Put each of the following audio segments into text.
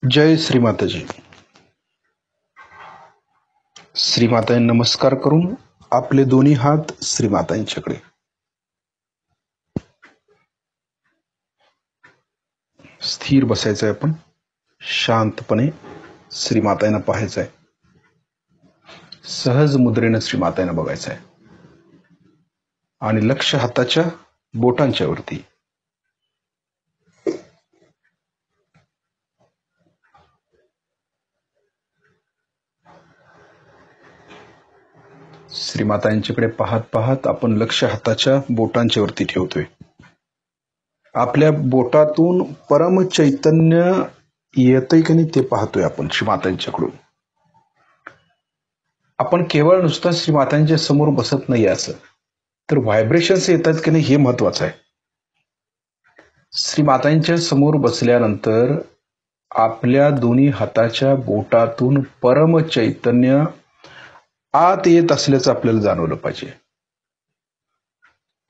जय श्रीमाताजी. श्रीमातांना नमस्कार करून आपले दोन्ही हात श्रीमातांच्याकडे. स्थिर बसायचं आहे. आपण शांतपणे श्रीमातांना पाहायचं आहे. सहज मुद्रेनं श्रीमातांना बघायचं आहे आणि लक्ष हाताच्या बोटांच्या वरती. श्रीमातांच्याकडे पाहत पाहत आपण लक्ष हाताच्या बोटांच्या वरती ठेवतोय. आपल्या बोटातून परम चैतन्य येतंय की नाही ते पाहतोय आपण श्रीमातांच्याकडून. आपण केवळ नुसतं श्रीमातांच्या समोर बसत नाही, असं तर व्हायब्रेशन्स येतात की नाही हे महत्वाचं आहे. श्रीमातांच्या समोर बसल्यानंतर आपल्या दोन्ही हाताच्या बोटातून परम चैतन्य आत येत असल्याचं आपल्याला जाणवलं पाहिजे.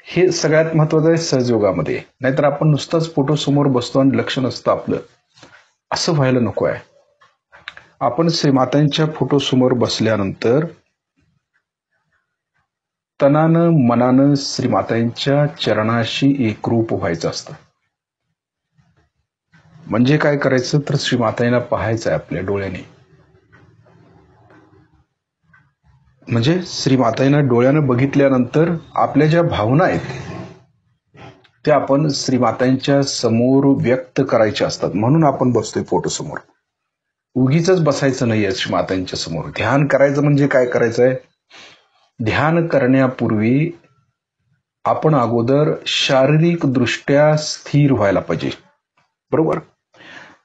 हे सगळ्यात महत्वाचं आहे सहजयोगामध्ये. नाहीतर आपण नुसतंच फोटो समोर बसतो आणि लक्ष नसतं आपलं, असं व्हायला नको आहे. आपण श्रीमातांच्या फोटो समोर बसल्यानंतर तनानं मनानं श्रीमातांच्या चरणाशी एकरूप व्हायचं असतं. म्हणजे काय करायचं तर श्रीमातांना पाहायचं आहे आपल्या डोळ्याने. म्हणजे श्रीमातांना डोळ्यानं बघितल्यानंतर आपल्या ज्या भावना आहेत त्या आपण श्रीमातांच्या समोर व्यक्त करायच्या असतात. म्हणून आपण बसतोय फोटो समोर. उगीच बसायचं नाहीये श्रीमातांच्या समोर. ध्यान करायचं म्हणजे काय करायचंय, ध्यान करण्यापूर्वी आपण अगोदर शारीरिक दृष्ट्या स्थिर व्हायला पाहिजे, बरोबर.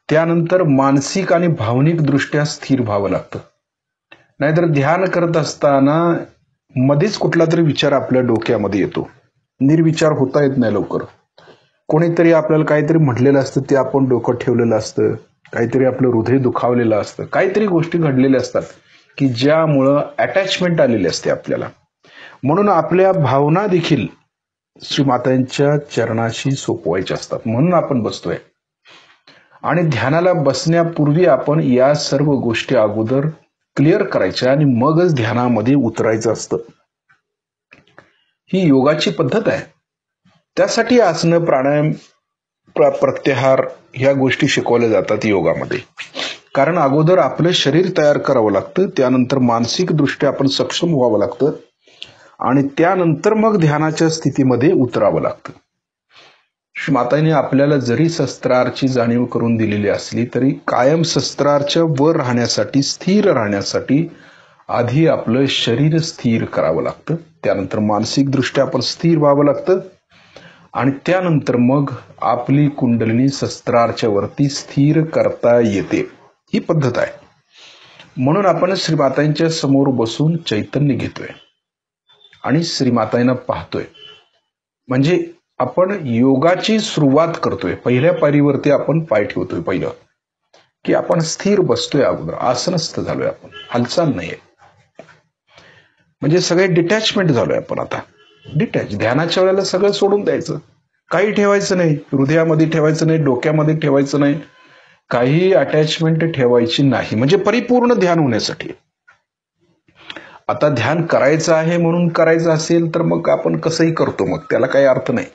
त्यानंतर मानसिक आणि भावनिक दृष्ट्या स्थिर व्हावं लागतं. नाहीतर ध्यान करत असताना मध्येच कुठला तरी विचार आपल्या डोक्यामध्ये येतो. निर्विचार होता येत नाही लवकर. कोणीतरी आपल्याला काहीतरी म्हटलेलं असतं, ते आपण डोकं ठेवलेलं असतं. काहीतरी आपलं हृदय दुखावलेलं असतं. काहीतरी गोष्टी घडलेल्या असतात की ज्यामुळं अटॅचमेंट आलेली असते आपल्याला. म्हणून आपल्या भावना देखील श्रीमातांच्या चरणाशी सोपवायच्या असतात. म्हणून आपण बसतोय. आणि ध्यानाला बसण्यापूर्वी आपण या सर्व गोष्टी अगोदर क्लिअर करायच्या आणि मगच ध्यानामध्ये उतरायचं असतं. ही योगाची पद्धत आहे. त्यासाठी आसनं, प्राणायाम, प्रत्याहार ह्या गोष्टी शिकवल्या जातात योगामध्ये. कारण अगोदर आपलं शरीर तयार करावं लागतं, त्यानंतर मानसिक दृष्ट्या आपण सक्षम व्हावं लागतं आणि त्यानंतर मग ध्यानाच्या स्थितीमध्ये उतरावं लागतं. मातांनी आपल्याला जरी शस्त्रारची जाणीव करून दिलेली असली तरी कायम शस्त्रारच्या वर राहण्यासाठी, स्थिर राहण्यासाठी आधी आपलं शरीर स्थिर करावं लागतं. त्यानंतर मानसिक दृष्ट्या आपण स्थिर व्हावं लागतं आणि त्यानंतर मग आपली कुंडलिनी शस्त्रारच्या वरती स्थिर करता येते. ही पद्धत आहे. म्हणून आपण श्रीमातांच्या समोर बसून चैतन्य घेतोय आणि श्रीमातांना पाहतोय. म्हणजे आपण योगाची सुरुवात करतोय. पहिल्या पायरीवरती आपण पाय ठेवतोय. पहिलं की आपण स्थिर बसतोय, अगोदर आसनस्थ झालोय, आपण हालचाल नाहीये. म्हणजे सगळे डिटॅचमेंट झालोय आपण. आता डिटॅच. ध्यानाच्या वेळेला सगळं सोडून द्यायचं. काही ठेवायचं नाही. हृदयामध्ये ठेवायचं नाही, डोक्यामध्ये ठेवायचं नाही, काही अटॅचमेंट ठेवायची नाही. म्हणजे परिपूर्ण ध्यान होण्यासाठी. आता ध्यान करायचं आहे म्हणून करायचं असेल तर मग आपण कसंही करतो, मग त्याला काही अर्थ नाही.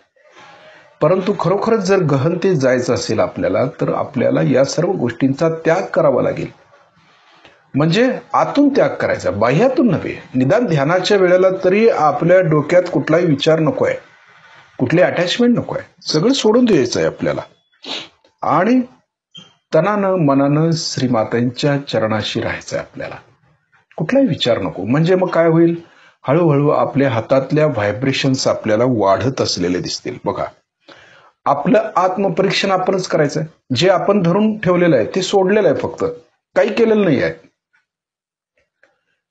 परंतु खरोखरच जर गहनतेत जायचं असेल आपल्याला तर आपल्याला या सर्व गोष्टींचा त्याग करावा लागेल. म्हणजे आतून त्याग करायचा, बाह्यातून नव्हे. निदान ध्यानाच्या वेळेला तरी आपल्या डोक्यात कुठलाही विचार नको आहे, कुठली अटॅचमेंट नको आहे. सगळं सोडून द्यायचं आहे आपल्याला आणि तनानं मनानं श्रीमातांच्या चरणाशी राहायचं आहे आपल्याला. कुठलाही विचार नको. म्हणजे मग काय होईल, हळूहळू आपल्या हातातल्या व्हायब्रेशन्स आपल्याला वाढत असलेले दिसतील. बघा, आपलं आत्मपरीक्षण आपणच करायचंय. जे आपण धरून ठेवलेलं आहे ते सोडलेलं आहे, फक्त काही केलेलं नाही आहे.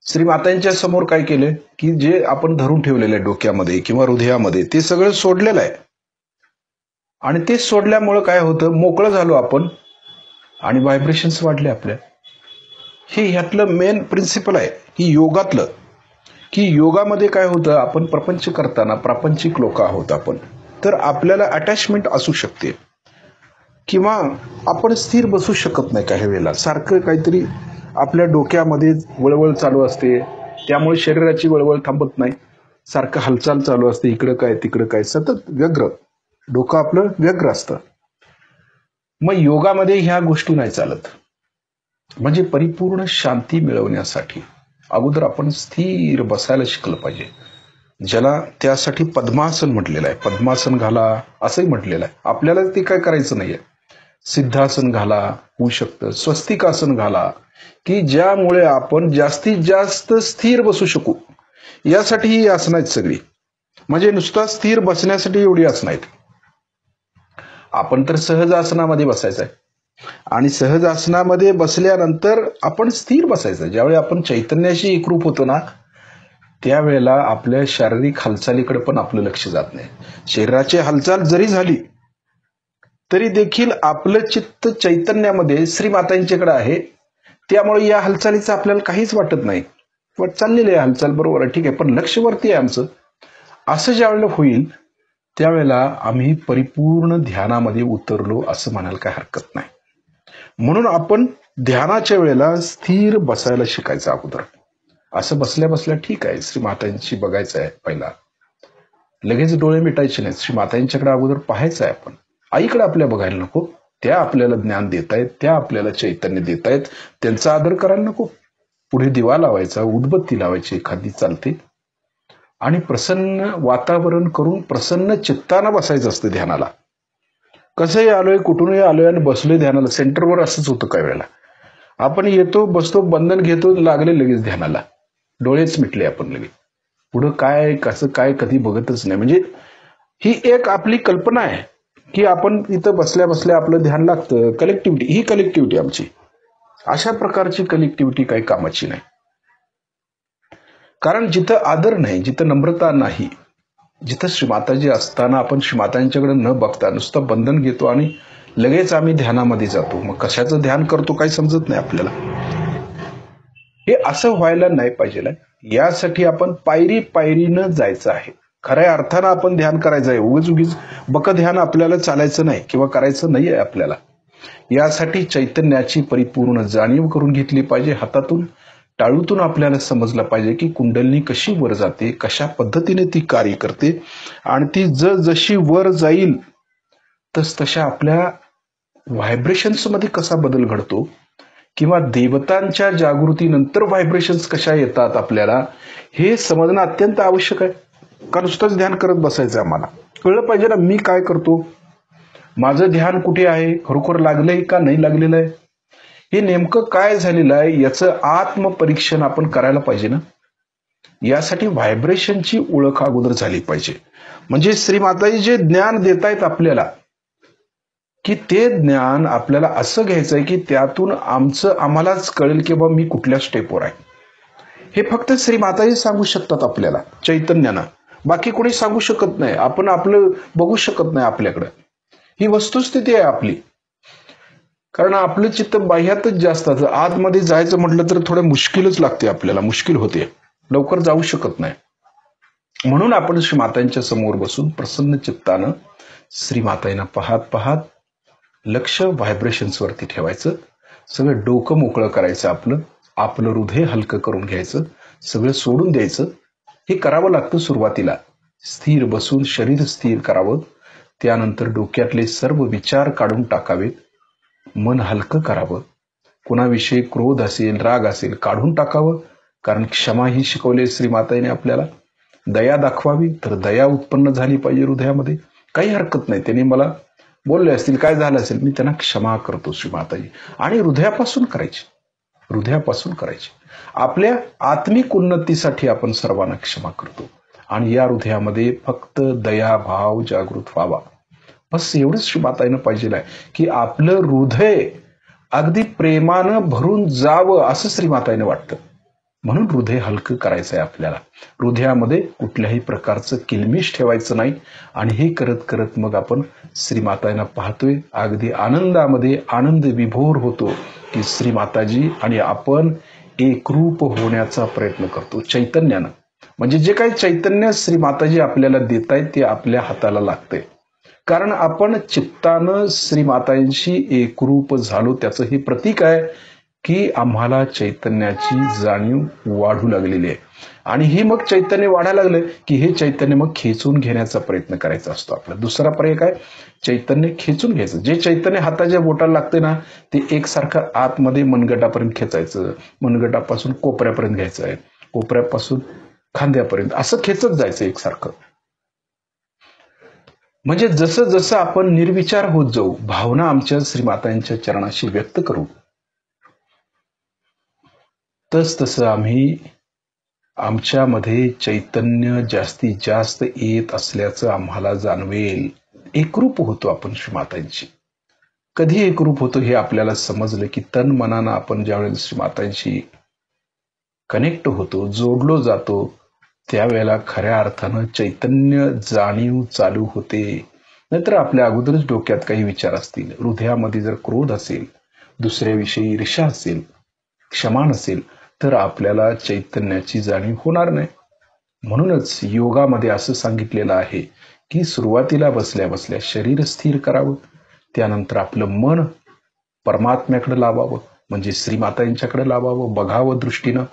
श्रीमातांच्या समोर काय केलंय की जे आपण धरून ठेवलेलं आहे डोक्यामध्ये किंवा हृदयामध्ये ते सगळं सोडलेलं आहे. आणि ते सोडल्यामुळं काय होतं, मोकळं झालो आपण आणि व्हायब्रेशन्स वाढले आपल्या. हे ह्यातलं मेन प्रिन्सिपल आहे ही योगातलं. की योगामध्ये काय होतं, आपण प्रपंच करताना प्रापंचिक लोक आहोत आपण, तर आपल्याला अटॅचमेंट असू शकते. किंवा आपण स्थिर बसू शकत नाही काही वेळेला, सारखं काहीतरी आपल्या डोक्यामध्ये वळवळ चालू असते, त्यामुळे शरीराची वळवळ थांबत नाही, सारखं हालचाल चालू असते, इकडं काय तिकडं काय, सतत व्यग्र, डोकं आपलं व्यग्र असतं. मग योगामध्ये ह्या गोष्टी नाही चालत. म्हणजे परिपूर्ण शांती मिळवण्यासाठी अगोदर आपण स्थिर बसायला शिकलं पाहिजे, ज्याला त्यासाठी पद्मासन म्हटलेलं आहे. पद्मासन घाला असंही म्हटलेलं आहे. आपल्याला ते काय करायचं नाहीये. सिद्धासन घाला होऊ शकतं, स्वस्तिकासन घाला, की ज्यामुळे आपण जास्तीत जास्त स्थिर बसू शकू. यासाठी ही आसनं आहेत सगळी. म्हणजे नुसता स्थिर बसण्यासाठी एवढी आसनं आहेत. आपण तर सहज आसनामध्ये बसायचं आहे आणि सहज आसनामध्ये बसल्यानंतर आपण स्थिर बसायचं. ज्यावेळी आपण चैतन्याशी एकरूप होतो ना, त्यावेळेला आपल्या शारीरिक हालचालीकडे पण आपलं लक्ष जात नाही. शरीराची हालचाल जरी झाली तरी देखील आपलं चित्त चैतन्यामध्ये श्रीमातांच्याकडे आहे. त्यामुळे या हालचालीचं आपल्याला काहीच वाटत नाही. पण चाललेली आहे हालचाल, बरोबर आहे, ठीक आहे, पण लक्ष वरती आहे आमचं. असं ज्यावेळेला होईल त्यावेळेला आम्ही परिपूर्ण ध्यानामध्ये उतरलो असं म्हणायला काही हरकत नाही. म्हणून आपण ध्यानाच्या वेळेला स्थिर बसायला शिकायचं अगोदर. असं बसल्या बसल्या ठीक आहे, श्रीमातांची बघायचं आहे पहिला, लगेच डोळे मिटायचे नाहीत. श्रीमातांच्याकडे अगोदर पाहायचं आहे आपण. आईकडे आपल्या बघायला नको, त्या आपल्याला ज्ञान देत आहेत, त्या आपल्याला चैतन्य देत आहेत, त्यांचा आदर करायला नको. पुढे दिवा लावायचा, उदबत्ती लावायची एखादी चालते, आणि प्रसन्न वातावरण करून प्रसन्न चित्तानं बसायचं असतं ध्यानाला. कसंही आलोय, कुठूनही आलोय आणि बसलोय ध्यानाला, सेंटरवर असंच होतं काही वेळेला. आपण येतो, बसतो, बंधन घेतो, लागले लगेच ध्यानाला, डोळेच मिटले आपण लगेच. पुढं काय कसं काय कधी बघतच नाही. म्हणजे ही एक आपली कल्पना आहे की आपण इथं बसल्या बसल्या आपलं ध्यान लागतं. कलेक्टिव्हिटी, ही कलेक्टिव्हिटी आमची, अशा प्रकारची कलेक्टिव्हिटी काही कामाची नाही. कारण जिथं आदर नाही, जिथं नम्रता नाही, जिथं श्रीमाताजी असताना आपण श्रीमातांच्याकडे न बघता नुसतं बंधन घेतो आणि लगेच आम्ही ध्यानामध्ये जातो, मग कशाचं ध्यान करतो काही समजत नाही आपल्याला. हे असं व्हायला नाही पाहिजे. यासाठी आपण पायरी पायरीनं जायचं आहे. खऱ्या अर्थानं आपण ध्यान करायचं आहे. उगीच बक ध्यान आपल्याला चालायचं नाही किंवा करायचं नाही आहे आपल्याला. यासाठी चैतन्याची परिपूर्ण जाणीव करून घेतली पाहिजे. हातातून टाळूतून आपल्याला समजलं पाहिजे की कुंडलिनी कशी वर जाते, कशा पद्धतीने ती कार्य करते, आणि ती जशी वर जाईल तशा आपल्या व्हायब्रेशन्स मध्ये कसा बदल घडतो, किंवा देवतांच्या जागृतीनंतर व्हायब्रेशन्स कशा येतात आपल्याला, हे समजणं अत्यंत आवश्यक आहे. का नुसतंच ध्यान करत बसायचं आम्हाला? कळलं पाहिजे ना मी काय करतो, माझं ध्यान कुठे आहे, खरोखर लागलंय का नाही लागलेलं आहे, हे नेमकं काय झालेलं आहे, याचं आत्मपरीक्षण आपण करायला पाहिजे ना. यासाठी व्हायब्रेशनची ओळख अगोदर झाली पाहिजे. म्हणजे श्रीमाताजी जे ज्ञान देतायत आपल्याला, की ते ज्ञान आपल्याला असं घ्यायचंय की त्यातून आम्हालाच कळेल की बाबा मी कुठल्या स्टेपवर आहे. हे फक्त श्रीमाताजी सांगू शकतात आपल्याला चैतन्यानं, बाकी कोणी सांगू शकत नाही. आपण आपलं बघू शकत नाही आपल्याकडं. ही वस्तुस्थिती आहे आपली. कारण आपलं चित्त बाह्यातच जास्त असतं. आतमध्ये जायचं म्हटलं तर थोडं मुश्किलच लागते आपल्याला, मुश्किल होते, लवकर जाऊ शकत नाही. म्हणून आपण श्रीमातांच्या समोर बसून प्रसन्न चित्तानं श्रीमातांना पाहत पाहत लक्ष व्हायब्रेशन्स वरती ठेवायचं. सगळं डोकं मोकळं करायचं, आपलं हृदय हलकं करून घ्यायचं, सगळं सोडून द्यायचं. हे करावं लागतं सुरुवातीला. स्थिर बसून शरीर स्थिर करावं, त्यानंतर डोक्यातले सर्व विचार काढून टाकावेत, मन हलकं करावं. कुणाविषयी क्रोध असेल, राग असेल, काढून टाकावं. कारण क्षमा ही श्री श्रीमाताने आपल्याला. दया दाखवावी, तर दया उत्पन्न झाली पाहिजे हृदयामध्ये. काही हरकत नाही, त्यांनी मला बोलले असतील, काय झालं असेल, मी त्यांना क्षमा करतो श्रीमाताजी. आणि हृदयापासून करायची, हृदयापासून करायची. आपल्या आत्मिक उन्नतीसाठी आपण सर्वांना क्षमा करतो, आणि या हृदयामध्ये फक्त दया भाव जागृत व्हावा. बस एवढंच श्रीमाताईनं पाहिजे आहे की आपलं हृदय अगदी प्रेमानं भरून जावं, असं श्रीमाताईनं वाटतं. म्हणून हृदय हलकं करायचं आहे आपल्याला. हृदयामध्ये कुठल्याही प्रकारचं किलमिश ठेवायचं नाही. आणि हे करत करत मग आपण श्रीमाताईंना पाहतोय, अगदी आनंदामध्ये आनंद विभोर होतो की श्रीमाताजी आणि आपण एकरूप होण्याचा प्रयत्न करतो चैतन्यानं. म्हणजे जे काही चैतन्य श्रीमाताजी आपल्याला देत आहेत ते आपल्या हाताला लागतंय. कारण आपण चित्तानं श्रीमातांशी एकरूप झालो, त्याचं हे प्रतीक आहे की आम्हाला चैतन्याची जाणीव वाढू लागलेली आहे. आणि ही मग चैतन्य वाढायला लागलं की हे चैतन्य मग खेचून घेण्याचा प्रयत्न करायचा असतो आपला. दुसरा पर्याय काय? चैतन्य खेचून घ्यायचं. जे चैतन्य हाताच्या बोटाला लागते ना, ते एकसारखं आतमध्ये मनगटापर्यंत खेचायचं, मनगटापासून कोपऱ्यापर्यंत घ्यायचं आहे, कोपऱ्यापासून खांद्यापर्यंत असं खेचत जायचं एकसारखं. म्हणजे जसं जसं आपण निर्विचार होत जाऊ, भावना आमच्या श्रीमातांच्या चरणाशी व्यक्त करू, तसं आम्ही आमच्यामध्ये चैतन्य जास्तीत जास्त येत असल्याचं आम्हाला जाणवेल. एकरूप होतो आपण श्रीमातांची. कधी एकरूप होतो हे आपल्याला समजलं की तन मनानं आपण ज्यावेळेस श्रीमातांशी कनेक्ट होतो, जोडलो जातो, त्यावेळेला खऱ्या अर्थानं चैतन्य जाणीव चालू होते. नाहीतर आपल्या अगोदरच डोक्यात काही विचार असतील, हृदयामध्ये जर क्रोध असेल, दुसऱ्याविषयी ईर्ष्या असेल, क्षमा नसेल, तर आपल्याला चैतन्याची जाणीव होणार नाही. म्हणूनच योगामध्ये असं सांगितलेलं आहे की सुरुवातीला बसल्या बसल्या शरीर स्थिर करावं, त्यानंतर आपलं मन परमात्म्याकडे लावावं, म्हणजे श्रीमातांच्याकडे लावावं, बघावं दृष्टीनं,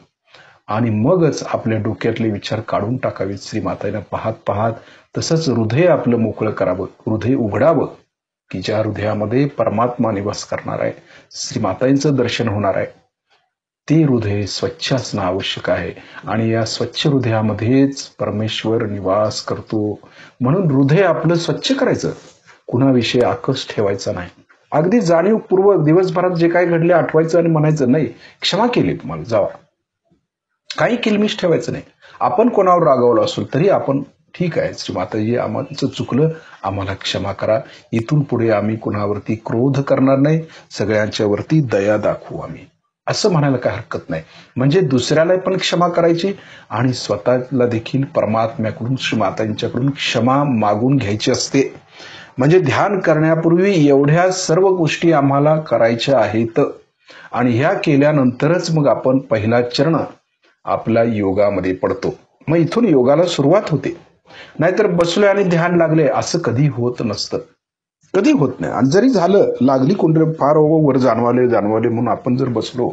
आणि मगच आपल्या डोक्यातले विचार काढून टाकावेत श्रीमातांना पाहत पाहत. तसंच हृदय आपलं मोकळं करावं, हृदय उघडावं की ज्या हृदयामध्ये परमात्मा निवास करणार आहे, श्रीमातांचं दर्शन होणार आहे. ते हृदय स्वच्छ असणं आवश्यक आहे आणि या स्वच्छ हृदयामध्येच परमेश्वर निवास करतो. म्हणून हृदय आपलं स्वच्छ करायचं, कुणाविषयी आकस ठेवायचा नाही. अगदी जाणीवपूर्वक दिवसभरात जे काही घडले आठवायचं आणि म्हणायचं नाही क्षमा केली तुम्हाला, जावा. काही किलमिश ठेवायचं नाही. आपण कोणावर रागावलो असेल तरी आपण ठीक आहे श्रीमाताजी, आमचं चुकलं, आम्हाला क्षमा करा, इथून पुढे आम्ही कुणावरती क्रोध करणार नाही, सगळ्यांच्या वरती दया दाखवू आम्ही, असं म्हणायला काय हरकत नाही. म्हणजे दुसऱ्याला पण क्षमा करायची आणि स्वतःला देखील परमात्म्याकडून श्रीमातांच्याकडून क्षमा मागून घ्यायची असते. म्हणजे ध्यान करण्यापूर्वी एवढ्या सर्व गोष्टी आम्हाला करायच्या आहेत आणि ह्या केल्यानंतरच मग आपण पहिला चरण आपला योगामध्ये पडतो. मग इथून योगाला सुरुवात होते. नाहीतर बसलोय आणि ध्यान लागले असं कधी होत नसतं, कधी होत नाही. आणि जरी झालं, लागली कोणतरी फार वर जाणवाले म्हणून आपण जर बसलो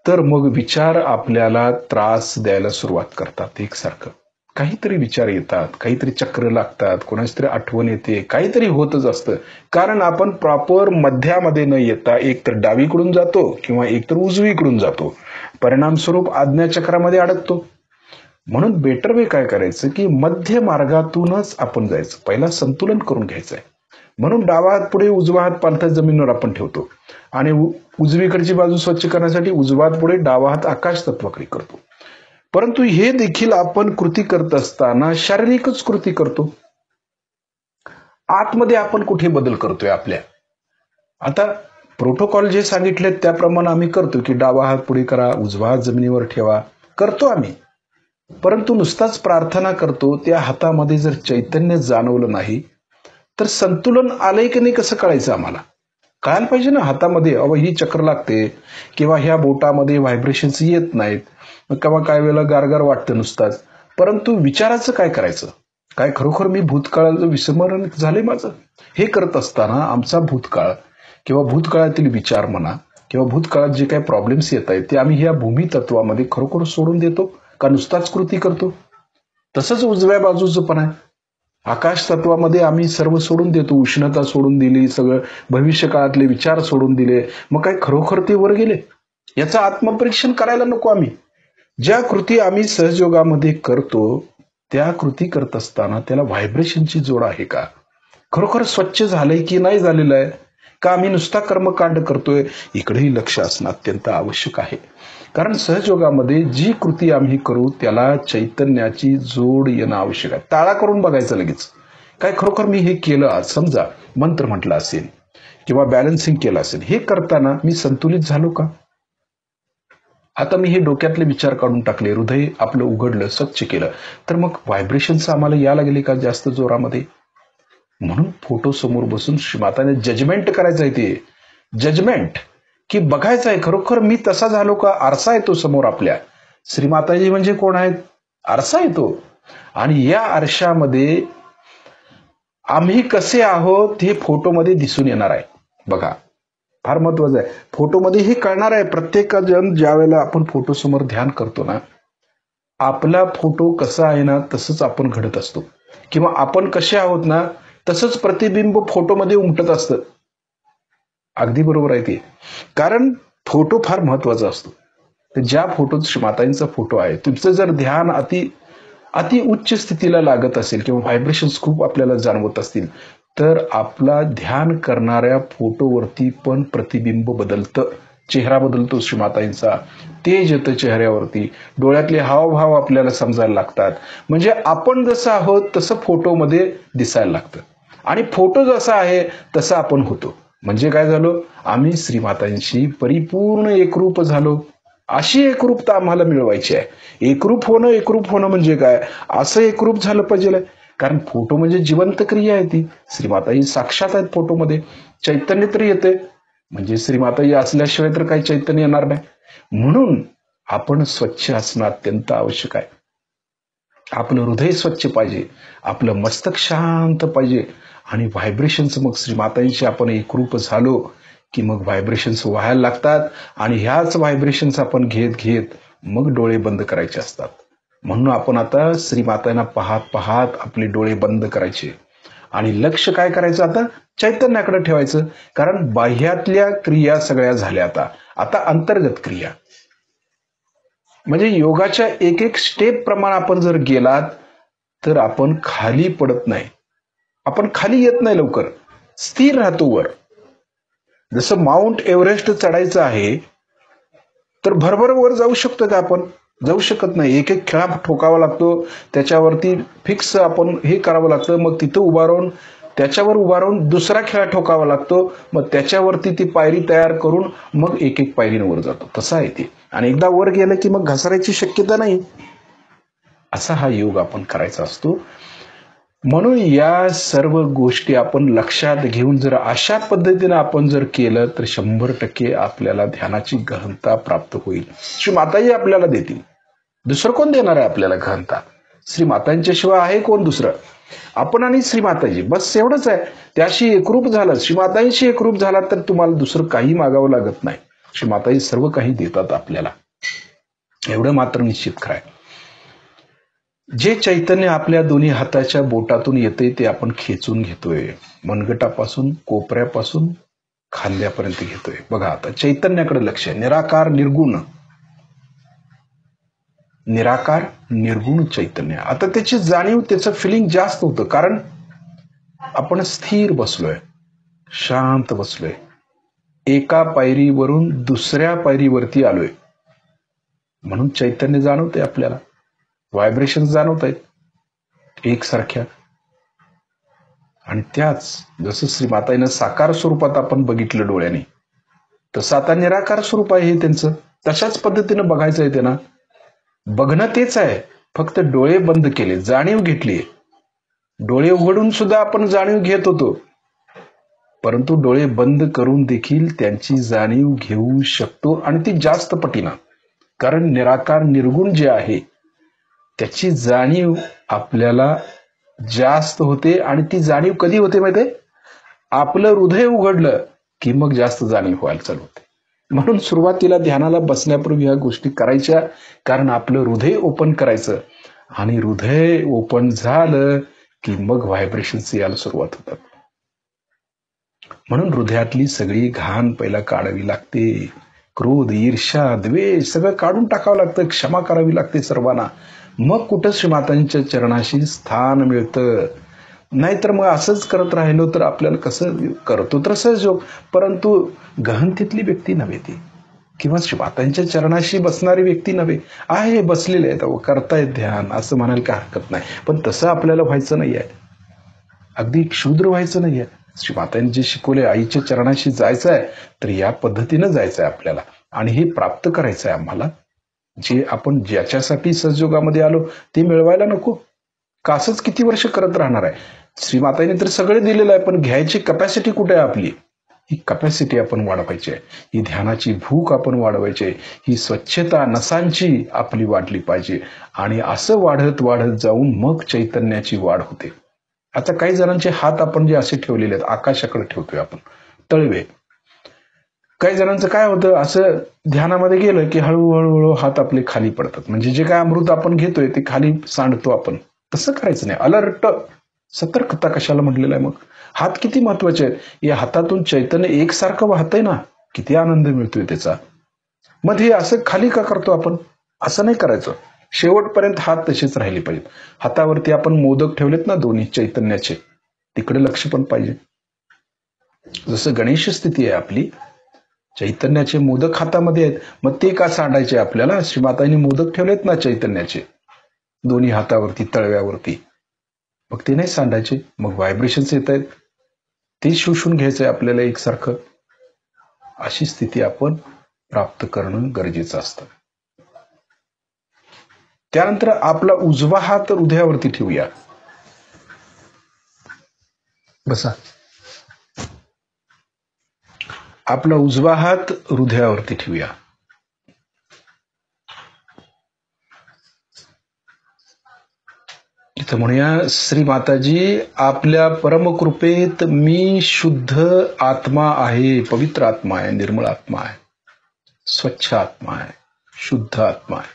तर मग विचार आपल्याला त्रास द्यायला सुरुवात करतात. एकसारखं काहीतरी विचार येतात, काहीतरी चक्र लागतात, कोणाची तरी आठवण येते, काहीतरी होतच असतं. कारण आपण प्रॉपर मध्यामध्ये न येता एकतर डावीकडून जातो किंवा एकतर उजवीकडून जातो, परिणामस्वरूप आज्ञाचक्रामध्ये अडकतो. म्हणून बेटर वे काय करायचं की मध्य मार्गातूनच आपण जायचं, पहिला संतुलन करून घ्यायचंय. म्हणून डावा हात पुढे, उजवा हात पालथ्या जमिनीवर आपण ठेवतो आणि उजवीकडची बाजू स्वच्छ करण्यासाठी उजवा हात पुढे, डावा हात आकाश तत्वाकडे करतो. परंतु हे देखील आपण कृती करत असताना शारीरिकच कृती करतो, आतमध्ये आपण कुठे बदल करतोय आपल्या. आता प्रोटोकॉल जे सांगितले त्याप्रमाणे आम्ही करतो की डावा हात पुढे करा, उजवा हात जमिनीवर ठेवा, करतो आम्ही. परंतु नुसताच प्रार्थना करतो, त्या हातामध्ये जर चैतन्य जाणवलं नाही तर संतुलन आलंय की नाही कसं कळायचं? आम्हाला कळायला पाहिजे ना. हातामध्ये ही चक्र लागते किंवा ह्या बोटामध्ये व्हायब्रेशन्स येत नाहीत, किंवा काय वेळेला गारगार वाटतं नुसताच. परंतु विचाराचं काय करायचं? काय खरोखर मी भूतकाळाचं विस्मरण झालंय माझं? हे करत असताना आमचा भूतकाळ किंवा भूतकाळातील विचार म्हणा किंवा भूतकाळात जे काही प्रॉब्लेम्स येत आहेत ते आम्ही ह्या भूमी तत्वामध्ये खरोखर सोडून देतो का नुसताच कृती करतो? तसंच उजव्या बाजूचं पण आहे. आकाश तत्वामध्ये आम्ही सर्व सोडून देतो, उष्णता सोडून दिली, सगळं भविष्य काळातले विचार सोडून दिले, मग काय खरोखर ते वर गेले? याचं आत्मपरीक्षण करायला नको आम्ही. ज्या कृती आम्ही सहजयोगामध्ये करतो त्या कृती करत असताना त्याला व्हायब्रेशनची जोड आहे का? खरोखर स्वच्छ झालंय की नाही झालेलं आहे का? आम्ही नुसता कर्मकांड करतोय? इकडेही लक्ष असणं अत्यंत आवश्यक आहे. कारण सहजयोगामध्ये जी कृती आम्ही करू त्याला चैतन्याची जोड येणं आवश्यक आहे. ताळा करून बघायचं लगेच, काय खरोखर मी हे केलं, आज समजा मंत्र म्हटला असेल किंवा बॅलन्सिंग केलं असेल, हे करताना मी संतुलित झालो का? आता मी हे डोक्यातले विचार काढून टाकले, हृदय आपलं उघडलं, स्वच्छ केलं, तर मग व्हायब्रेशन्स आम्हाला यायला लागले का जास्त जोरामध्ये? म्हणून फोटो समोर बसून श्रीमाताने जजमेंट करायचं आहे. ते जजमेंट की बघायचं आहे खरोखर मी तसा झालो का? आरसा येतो समोर आपल्या. श्रीमाताजी म्हणजे कोण आहेत? आरसा येतो. आणि या आरशामध्ये आम्ही कसे आहोत हे फोटोमध्ये दिसून येणार आहे. बघा, फार महत्वाचं आहे. फोटोमध्ये हे कळणार आहे. प्रत्येक जण ज्या वेळेला आपण फोटो समोर ध्यान करतो ना, आपला फोटो कसा आहे ना तसंच आपण घडत असतो, किंवा आपण कसे आहोत ना तसंच प्रतिबिंब फोटोमध्ये उमटत असतं. अगदी बरोबर आहे ते. कारण फोटो फार महत्वाचा असतो. तर ज्या फोटोत मातांचा फोटो आहे, तुमचं जर ध्यान अति अति उच्च स्थितीला लागत असेल किंवा व्हायब्रेशन्स खूप आपल्याला जाणवत असतील, तर आपला ध्यान करणाऱ्या फोटोवरती पण प्रतिबिंब बदलतं, चेहरा बदलतो श्रीमाताईंचा, तेज येतं चेहऱ्यावरती, डोळ्यातले हावभाव आपल्याला समजायला लागतात. म्हणजे आपण जसं आहोत तसं फोटोमध्ये दिसायला लागतं, आणि फोटो जसा आहे तसं आपण होतो. म्हणजे काय झालो, आम्ही श्रीमातांशी परिपूर्ण एकरूप झालो. अशी एकरूपता आम्हाला मिळवायची आहे. एकरूप होणं म्हणजे काय, असं एकरूप झालं पाहिजे. कारण फोटो म्हणजे जिवंत क्रिया आहे. ती श्रीमाताई साक्षात आहेत फोटोमध्ये. चैतन्य तरी येते, म्हणजे श्रीमाताई असल्याशिवाय तर काही चैतन्य येणार नाही. म्हणून आपण स्वच्छ असणं अत्यंत आवश्यक आहे. आपलं हृदय स्वच्छ पाहिजे, आपलं मस्तक शांत पाहिजे, आणि व्हायब्रेशन्स मग श्रीमातांशी आपण एकरूप झालो की मग व्हायब्रेशन्स व्हायला लागतात, आणि ह्याच व्हायब्रेशन्स आपण घेत घेत मग डोळे बंद करायचे असतात. म्हणून आपण आता श्रीमातांना पाहत पाहत आपले डोळे बंद करायचे, आणि लक्ष काय करायचं, आता चैतन्याकडे ठेवायचं. कारण बाह्यातल्या क्रिया सगळ्या झाल्या, आता अंतर्गत क्रिया. म्हणजे योगाच्या एक एक स्टेप प्रमाणे आपण जर गेलात तर आपण खाली पडत नाही, आपण खाली येत नाही लवकर, स्थिर राहतो वर. जसं माउंट एव्हरेस्ट चढायचं आहे तर भरभर वर जाऊ शकतो का आपण? जाऊ शकत नाही. एक एक खेळा ठोकावा लागतो, त्याच्यावरती फिक्स आपण हे करावं लागतं, मग तिथं उभा राहून त्याच्यावर उभा राहून दुसरा खेळा ठोकावा लागतो, मग त्याच्यावरती ती पायरी तयार करून मग एक एक पायरीने वर जातो. तसं आहे ते. आणि एकदा वर गेलं की मग घसरायची शक्यता नाही. असा हा योग आपण करायचा असतो. म्हणून या सर्व गोष्टी आपण लक्षात घेऊन जर अशा पद्धतीने आपण जर केलं तर 100% आपल्याला ध्यानाची गहनता प्राप्त होईल. श्री माताजी आपल्याला देतील. दुसरं कोण देणार आहे आपल्याला गहनता? श्री मातांच्या शिवाय आहे कोण दुसरं? आपण आणि श्री माताजी, बस एवढंच आहे. त्याशी एकरूप झालं, श्री मातांशी एकरूप झाला तर तुम्हाला दुसरं काही मागावं लागत नाही. श्री माताजी सर्व काही देतात आपल्याला, एवढं मात्र निश्चित खरं आहे. जे चैतन्य आपल्या दोन्ही हाताच्या बोटातून येते ते आपण खेचून घेतोय, मनगटापासून कोपऱ्यापासून खांद्यापर्यंत घेतोय. बघा, आता चैतन्याकडे लक्ष आहे. निराकार निर्गुण, निराकार निर्गुण चैतन्य. आता त्याची जाणीव, त्याचं फिलिंग जास्त होतं, कारण आपण स्थिर बसलोय, शांत बसलोय, एका पायरीवरून दुसऱ्या पायरीवरती आलोय. म्हणून चैतन्य जाणवतंय आपल्याला, व्हायब्रेशन जाणवत आहेत एकसारख्या. आणि त्याच जसं श्रीमाताईनं साकार स्वरूपात आपण बघितलं डोळ्याने, तसं आता निराकार स्वरूप आहे हे त्यांचं. तशाच पद्धतीनं बघायचं आहे त्यांना. बघणं तेच आहे, फक्त डोळे बंद केले, जाणीव घेतली. डोळे उघडून सुद्धा आपण जाणीव घेत होतो, परंतु डोळे बंद करून देखील त्यांची जाणीव घेऊ शकतो, आणि ती जास्त पटीनं. कारण निराकार निर्गुण जे आहे त्याची जाणीव आपल्याला जास्त होते. आणि ती जाणीव कधी होते माहितीये? आपलं हृदय उघडलं की मग जास्त जाणीव व्हायला चालू होते. म्हणून सुरुवातीला ध्यानाला बसण्यापूर्वी ह्या गोष्टी करायच्या, कारण आपलं हृदय ओपन करायचं, आणि हृदय ओपन झालं की मग व्हायब्रेशन्स यायला सुरुवात होतात. म्हणून हृदयातली सगळी घाण पहिला काढावी लागते. क्रोध, ईर्ष्या, द्वेष सगळं काढून टाकावं लागतं, क्षमा करावी लागते सर्वांना. मग कुठं श्रीमातांच्या चरणाशी स्थान मिळतं. नाहीतर मग असंच करत राहिलो तर आपल्याला कसं करतो तर सहयोग, परंतु गहनतेतली व्यक्ती नव्हे ती, किंवा श्रीमातांच्या चरणाशी बसणारी व्यक्ती नव्हे. आहे बसलेले आहेत, करतायत ध्यान, असं म्हणायला काय हरकत नाही. पण तसं आपल्याला व्हायचं नाही आहे, अगदी क्षुद्र व्हायचं नाही आहे. श्रीमातांनी जे शिकवले, आईच्या चरणाशी जायचं आहे तर या पद्धतीनं जायचं आहे आपल्याला, आणि हे प्राप्त करायचं आहे आम्हाला. जे आपण ज्याच्यासाठी सहयोगामध्ये आलो ते मिळवायला नको का? असंच किती वर्ष करत राहणार आहे? श्रीमातांनी तर सगळे दिलेलं आहे, पण घ्यायची कपॅसिटी कुठे आहे आपली? ही कपॅसिटी आपण वाढवायची आहे, ही ध्यानाची भूक आपण वाढवायची आहे, ही स्वच्छता नसांची आपली वाढली पाहिजे. आणि असं वाढत वाढत जाऊन मग चैतन्याची वाढ होते. आता काही जणांचे हात आपण जे असे ठेवलेले आहेत आकाशाकडे ठेवतोय आपण, तळवे. काही जणांचं काय होतं, असं ध्यानामध्ये गेलं की हळूहळू हात आपले खाली पडतात. म्हणजे जे काय अमृत आपण घेतोय ते खाली सांडतो आपण. तसं करायचं नाही. अलर्ट, सतर्कता कशाला म्हटलेलं आहे मग? हात किती महत्वाचे आहेत. या हातातून चैतन्य एकसारखं वाहतंय ना, किती आनंद मिळतोय त्याचा. मग हे असं खाली का करतो आपण? असं नाही करायचं. शेवटपर्यंत हात तसेच राहिले पाहिजेत. हातावरती आपण मोदक ठेवलेत ना दोन्ही चैतन्याचे, तिकडे लक्ष पण पाहिजे. जसं गणेश स्थिती आहे आपली, चैतन्याचे मोदक हातामध्ये आहेत, मग ते का सांडायचे आपल्याला? श्रीमातांनी मोदक ठेवलेत ना चैतन्याचे दोन्ही हातावरती, तळव्यावरती, मग ते नाही सांडायचे. मग व्हायब्रेशन्स येत आहेत, ते शोषून घ्यायचंय आपल्याला एकसारखं. अशी स्थिती आपण प्राप्त करणं गरजेचं असतं. त्यानंतर आपला उजवा हात हृदयावरती ठेवूया. बसा. आपला उजवा हात हृदयावरती ठेवूया. इथं म्हणूया, श्री माताजी आपल्या परमकृपेत मी शुद्ध आत्मा आहे, पवित्र आत्मा आहे, निर्मळ आत्मा आहे, स्वच्छ आत्मा आहे, शुद्ध आत्मा आहे.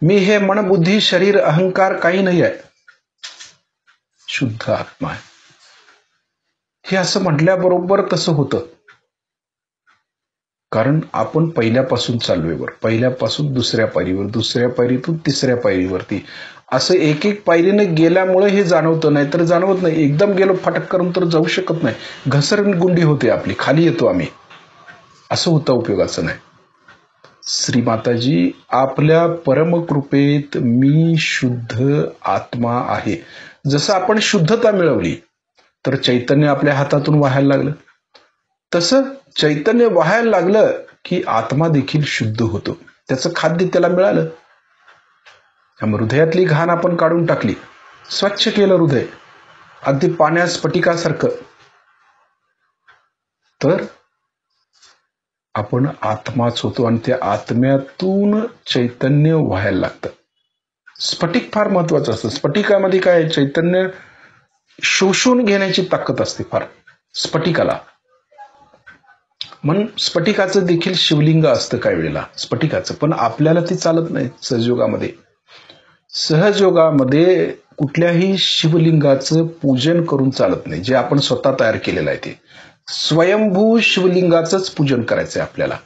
मी हे मन, बुद्धी, शरीर, अहंकार काही नाही आहे, शुद्ध आत्मा आहे. हे असं म्हटल्याबरोबर तसं होतं, कारण आपण पहिल्यापासून चाललोय वर, पहिल्यापासून दुसऱ्या पायरीवर, दुसऱ्या पायरीतून तिसऱ्या पायरीवरती, असं एक एक पायरीने गेल्यामुळे हे जाणवतं, नाही तर जाणवत नाही. एकदम गेलो फटक करून तर जाऊ शकत नाही, घसरगुंडी होते आपली, खाली येतो आम्ही, असं होतं, उपयोगाचं नाही. श्री माताजी आपल्या परमकृपेत मी शुद्ध आत्मा आहे. जसं आपण शुद्धता मिळवली तर चैतन्य आपल्या हातातून वाहायला लागलं, तसं चैतन्य वाहायला लागलं की आत्मा देखील शुद्ध होतो. त्याचं खाद्य त्याला मिळालं. हृदयातली घाण आपण काढून टाकली, स्वच्छ केलं हृदय, अगदी पाण्यात स्फटिकासारखं, तर आपण आत्माच होतो आणि त्या आत्म्यातून चैतन्य व्हायला लागतं. स्फटिक फार महत्वाचं असतं. स्फटिकामध्ये काय, चैतन्य शोषून घेण्याची ताकद असते फार स्फटिकाला. म्हणून स्फटिकाचं देखील शिवलिंग असतं काही वेळेला, स्फटिकाचं, पण आपल्याला ते चालत नाही. सहजयोगामध्ये कुठल्याही शिवलिंगाचं पूजन करून चालत नाही. जे आपण स्वतः तयार केलेलं आहे ते स्वयंभू शिवलिंगाचंच पूजन करायचंय आपल्याला,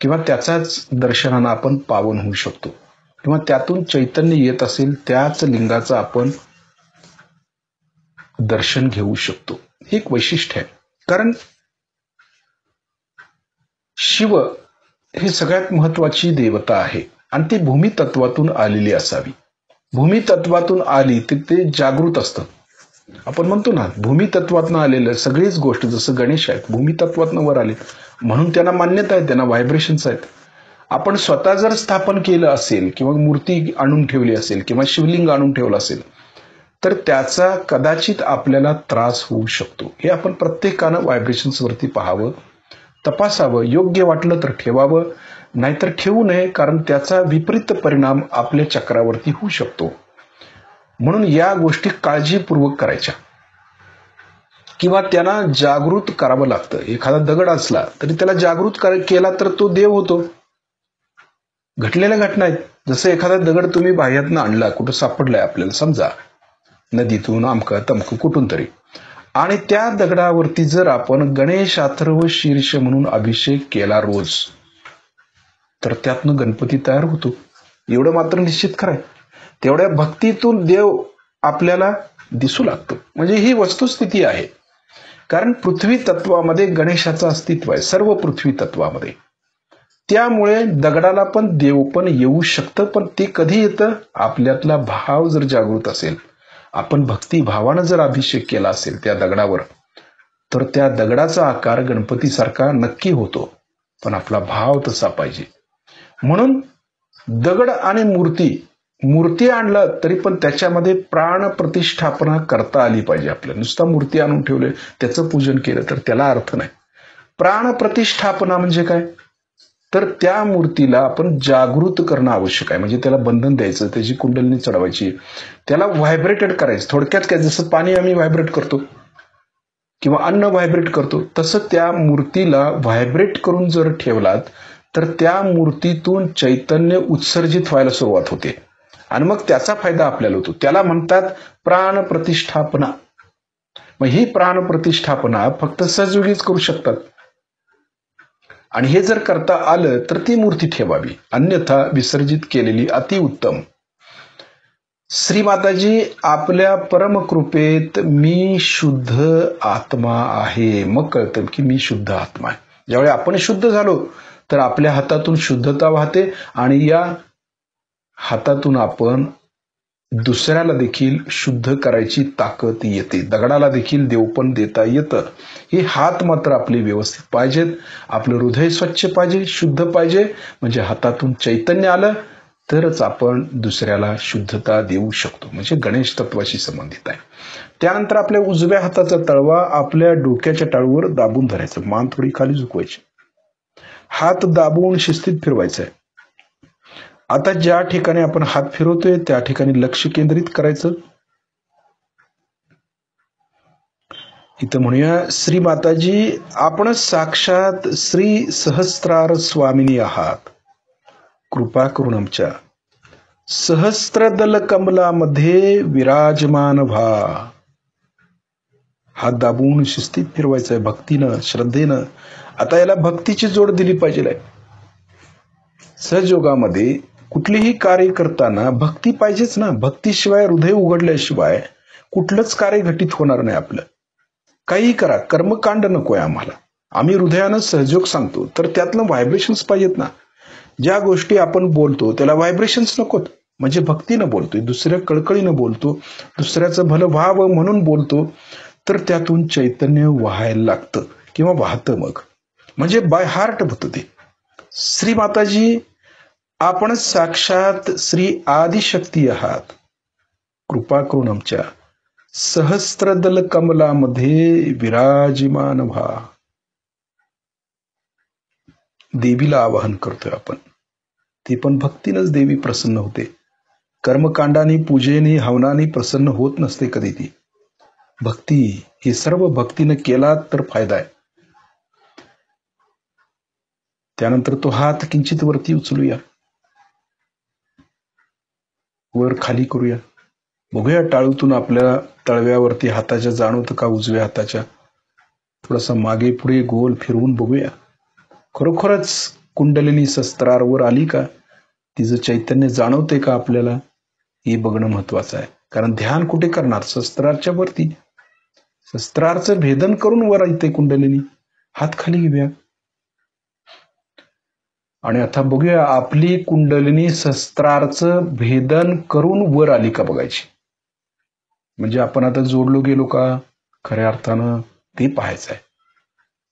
किंवा त्याचाच दर्शनानं आपण पावन होऊ शकतो, किंवा त्यातून चैतन्य येत असेल त्याच लिंगाचं आपण दर्शन घेऊ शकतो. हे एक वैशिष्ट्य आहे. कारण शिव ही सगळ्यात महत्वाची देवता आहे आणि ती भूमी तत्वातून आलेली असावी. भूमी तत्वातून आली तर ते जागृत असतं. आपण म्हणतो ना, भूमी तत्वातनं आलेलं सगळीच गोष्ट, जसं गणेश आहेत भूमी तत्वातनं वर आले, म्हणून त्यांना मान्यता आहे, त्यांना व्हायब्रेशन्स आहेत. आपण स्वतः जर स्थापन केलं असेल, किंवा मूर्ती आणून ठेवली असेल, किंवा शिवलिंग आणून ठेवलं असेल, तर त्याचा कदाचित आपल्याला त्रास होऊ शकतो. हे आपण प्रत्येकानं व्हायब्रेशन्स वरती पाहावं, तपासावं, योग्य वाटलं तर ठेवावं, नाहीतर ठेवू नये, कारण त्याचा विपरीत परिणाम आपल्या चक्रावरती होऊ शकतो. म्हणून या गोष्टी काळजीपूर्वक करायच्या, किंवा त्यांना जागृत करावं लागतं. एखादा दगड असला तरी त्याला जागृत केला तर तो देव होतो. घटलेल्या घटना आहेत. जसं एखादा दगड तुम्ही बाह्यातनं आणला, कुठं सापडलाय आपल्याला, समजा नदीतून, अमकं तमकं कुठून तरी, आणि त्या दगडावरती जर आपण गणेश अथर्व शीर्ष म्हणून अभिषेक केला रोज, तर त्यातनं गणपती तयार होतो. एवढं मात्र निश्चित कराय. तेवढ्या भक्तीतून देव आपल्याला दिसू लागतो. म्हणजे ही वस्तुस्थिती आहे. कारण पृथ्वी तत्वामध्ये गणेशाचं अस्तित्व आहे, सर्व पृथ्वी तत्वामध्ये. त्यामुळे दगडाला पण देव पण येऊ शकतं. पण ते कधी येतं, आपल्यातला भाव जर जागृत असेल, आपण भक्ती भावानं जर अभिषेक केला असेल त्या दगडावर, तर त्या दगडाचा आकार गणपतीसारखा नक्की होतो. पण आपला भाव तसा पाहिजे. म्हणून दगड आणि मूर्ती आणलं तरी पण त्याच्यामध्ये प्राण प्रतिष्ठापना करता आली पाहिजे. आपल्याला नुसता मूर्ती आणून ठेवले, त्याचं पूजन केलं तर त्याला अर्थ नाही. प्राण प्रतिष्ठापना म्हणजे काय? तर त्या मूर्तीला आपण जागृत करणं आवश्यक आहे. म्हणजे त्याला बंधन द्यायचं, त्याची कुंडलिनी चढवायची, त्याला व्हायब्रेटेड करायचं. थोडक्यात काय, जसं पाणी आम्ही व्हायब्रेट करतो किंवा अन्न व्हायब्रेट करतो, तसं त्या मूर्तीला व्हायब्रेट करून जर ठेवलात तर त्या मूर्तीतून चैतन्य उत्सर्जित व्हायला सुरुवात होते आणि मग त्याचा फायदा आपल्याला होतो. त्याला म्हणतात प्राणप्रतिष्ठापना. मग ही प्राणप्रतिष्ठापना फक्त सहजयोगीच करू शकतात आणि हे जर करता आलं तर ती मूर्ती ठेवावी, अन्यथा विसर्जित केलेली अतिउत्तम. श्रीमाताजी आपल्या परमकृपेत मी शुद्ध आत्मा आहे. मग कळतं की मी शुद्ध आत्मा आहे. ज्यावेळी आपण शुद्ध झालो तर आपल्या हातातून शुद्धता वाहते आणि या हातातून आपण दुसऱ्याला देखील शुद्ध करायची ताकद येते. दगडाला देखील देवपण देता येतं. हे हात मात्र आपले व्यवस्थित पाहिजेत, आपलं हृदय स्वच्छ पाहिजे, शुद्ध पाहिजे. म्हणजे हातातून चैतन्य आलं तरच आपण दुसऱ्याला शुद्धता देऊ शकतो. म्हणजे गणेश तत्वाशी संबंधित आहे. त्यानंतर आपल्या उजव्या हाताचा तळवा आपल्या डोक्याच्या टाळूवर दाबून धरायचं, मान थोडी खाली झुकवायची, हात दाबून शिस्तीत फिरवायचा आहे. आता ज्या ठिकाणी आपण हात फिरवतोय त्या ठिकाणी लक्ष केंद्रित करायचं. इथं म्हणूया, श्री माताजी आपण साक्षात श्री सहस्त्रार स्वामिनी आहात. कृपा करून आमच्या सहस्त्रदल कमलामध्ये विराजमान व्हा. हात दाबून शिस्तीत फिरवायचं आहे, भक्तीनं, श्रद्धेनं. आता याला भक्तीची जोड दिली पाहिजे. सहजयोगामध्ये कुठलीही कार्य करताना भक्ती पाहिजेच ना. भक्तीशिवाय, हृदय उघडल्याशिवाय कुठलंच कार्य घटित होणार नाही आपलं. काही करा, कर्मकांड नकोय आम्हाला. आम्ही हृदयानं सहयोग सांगतो तर त्यातलं व्हायब्रेशन्स पाहिजेत ना. ज्या गोष्टी आपण बोलतो त्याला व्हायब्रेशन्स नकोत. म्हणजे भक्तीनं बोलतोय, दुसऱ्या कळकळीनं बोलतो, दुसऱ्याचं भलं व्हावं म्हणून बोलतो, तर त्यातून चैतन्य व्हायला लागतं किंवा वाहतं. मग म्हणजे बाय हार्ट होतं ते. श्री माताजी आपण साक्षात श्री आदिशक्ती आहात. कृपा करून आमच्या सहस्त्रदल कमलामध्ये विराजमान व्हा. देवीला आवाहन करतोय आपण. ती पण भक्तीनंच देवी प्रसन्न होते. कर्मकांडाने, पूजेने, हवनाने प्रसन्न होत नसते कधी ती. भक्ती, हे सर्व भक्तीनं केलात तर फायदा आहे. त्यानंतर तो हात किंचित वरती उचलूया, वर खाली करूया. बघूया टाळूतून आपल्या तळव्यावरती हाताच्या जाणवतं का, उजव्या हाताच्या. थोडासा मागे पुढे गोल फिरवून बघूया. खरोखरच कुंडलिनी शस्त्रावर आली का, तिचं चैतन्य जाणवते का आपल्याला, हे बघणं महत्वाचं आहे. कारण ध्यान कुठे करणार, शस्त्राच्या वरती. शस्त्रार्चं भेदन करून वर येते कुंडलिनी. हात खाली घेऊया आणि आता बघूया आपली कुंडलिनी शस्त्रार्चं भेदन करून वर आली का बघायची. म्हणजे आपण आता जोडलो गेलो का खऱ्या अर्थानं, ते पाहायचं आहे.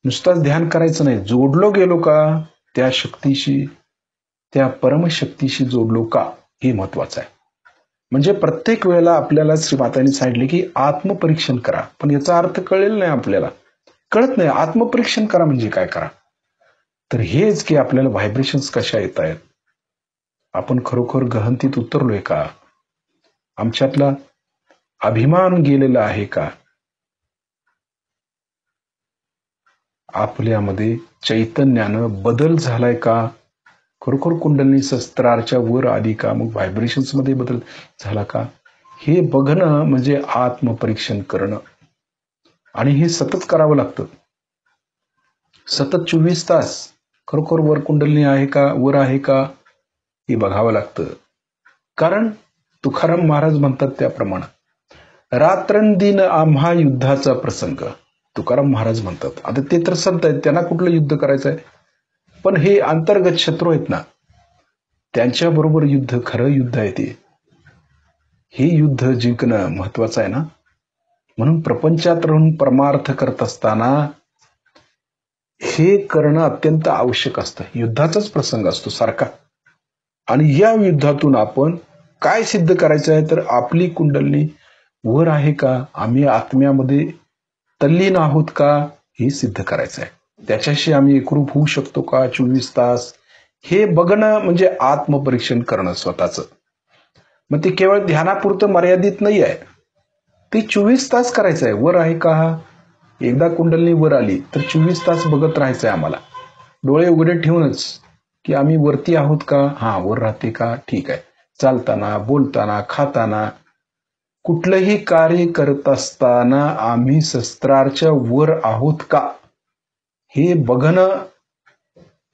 नुसताच ध्यान करायचं नाही, जोडलो गेलो का त्या शक्तीशी, त्या परमशक्तीशी जोडलो का, हे महत्वाचं आहे. म्हणजे प्रत्येक वेळेला आपल्याला श्रीमातांनी सांगितले की आत्मपरीक्षण करा, पण याचा अर्थ कळेल नाही आपल्याला, कळत नाही. आत्मपरीक्षण करा म्हणजे काय करा, तर हेच की आपल्याला व्हायब्रेशन्स कशा येत आहेत, आपण खरोखर गहनतीत उतरलोय का, आमच्यातला अभिमान गेलेला आहे का, आपल्यामध्ये चैतन्यानं बदल झालाय का, खरोखर कुंडलिनी शस्त्राच्या वर आली का, मग व्हायब्रेशन्स मध्ये बदल झाला का, हे बघणं म्हणजे आत्मपरीक्षण करणं. आणि हे सतत करावं लागतं. सतत 24 तास खरोखर वर कुंडलिनी आहे का, वर आहे का, हे बघावं लागतं. कारण तुकाराम महाराज म्हणतात त्याप्रमाणे, रात्रंदिन आम्हा युद्धाचा प्रसंग. तुकाराम महाराज म्हणतात. आता ते तर संत आहेत, त्यांना कुठलं युद्ध करायचं आहे, पण हे अंतर्गत शत्रू आहेत ना, त्यांच्याबरोबर युद्ध, खरं युद्ध आहे ते. हे युद्ध जिंकणं महत्वाचं आहे ना. म्हणून प्रपंचात राहून परमार्थ करत असताना हे करणं अत्यंत आवश्यक असतं. युद्धाचाच प्रसंग असतो सारखा. आणि या युद्धातून आपण काय सिद्ध करायचं आहे, तर आपली कुंडलिनी वर आहे का, आम्ही आत्म्यामध्ये तल्लीन आहोत का, हे सिद्ध करायचं आहे. त्याच्याशी आम्ही एकरूप होऊ शकतो का 24 तास, हे बघणं म्हणजे आत्मपरीक्षण करणं स्वतःचं. मग ते केवळ ध्यानापुरतं मर्यादित नाही आहे, ते 24 तास करायचं आहे. वर आहे का? एकदा कुंडलिनी वर आली तर 24 तास बघत राहायचंय आम्हाला, डोळे उघडे ठेवूनच, की आम्ही वरती आहोत का? हा, वर राहते का? ठीक आहे. चालताना, बोलताना, खाताना, कुठलंही कार्य करत असताना आम्ही सहस्त्रारच्या वर आहोत का, हे बघणं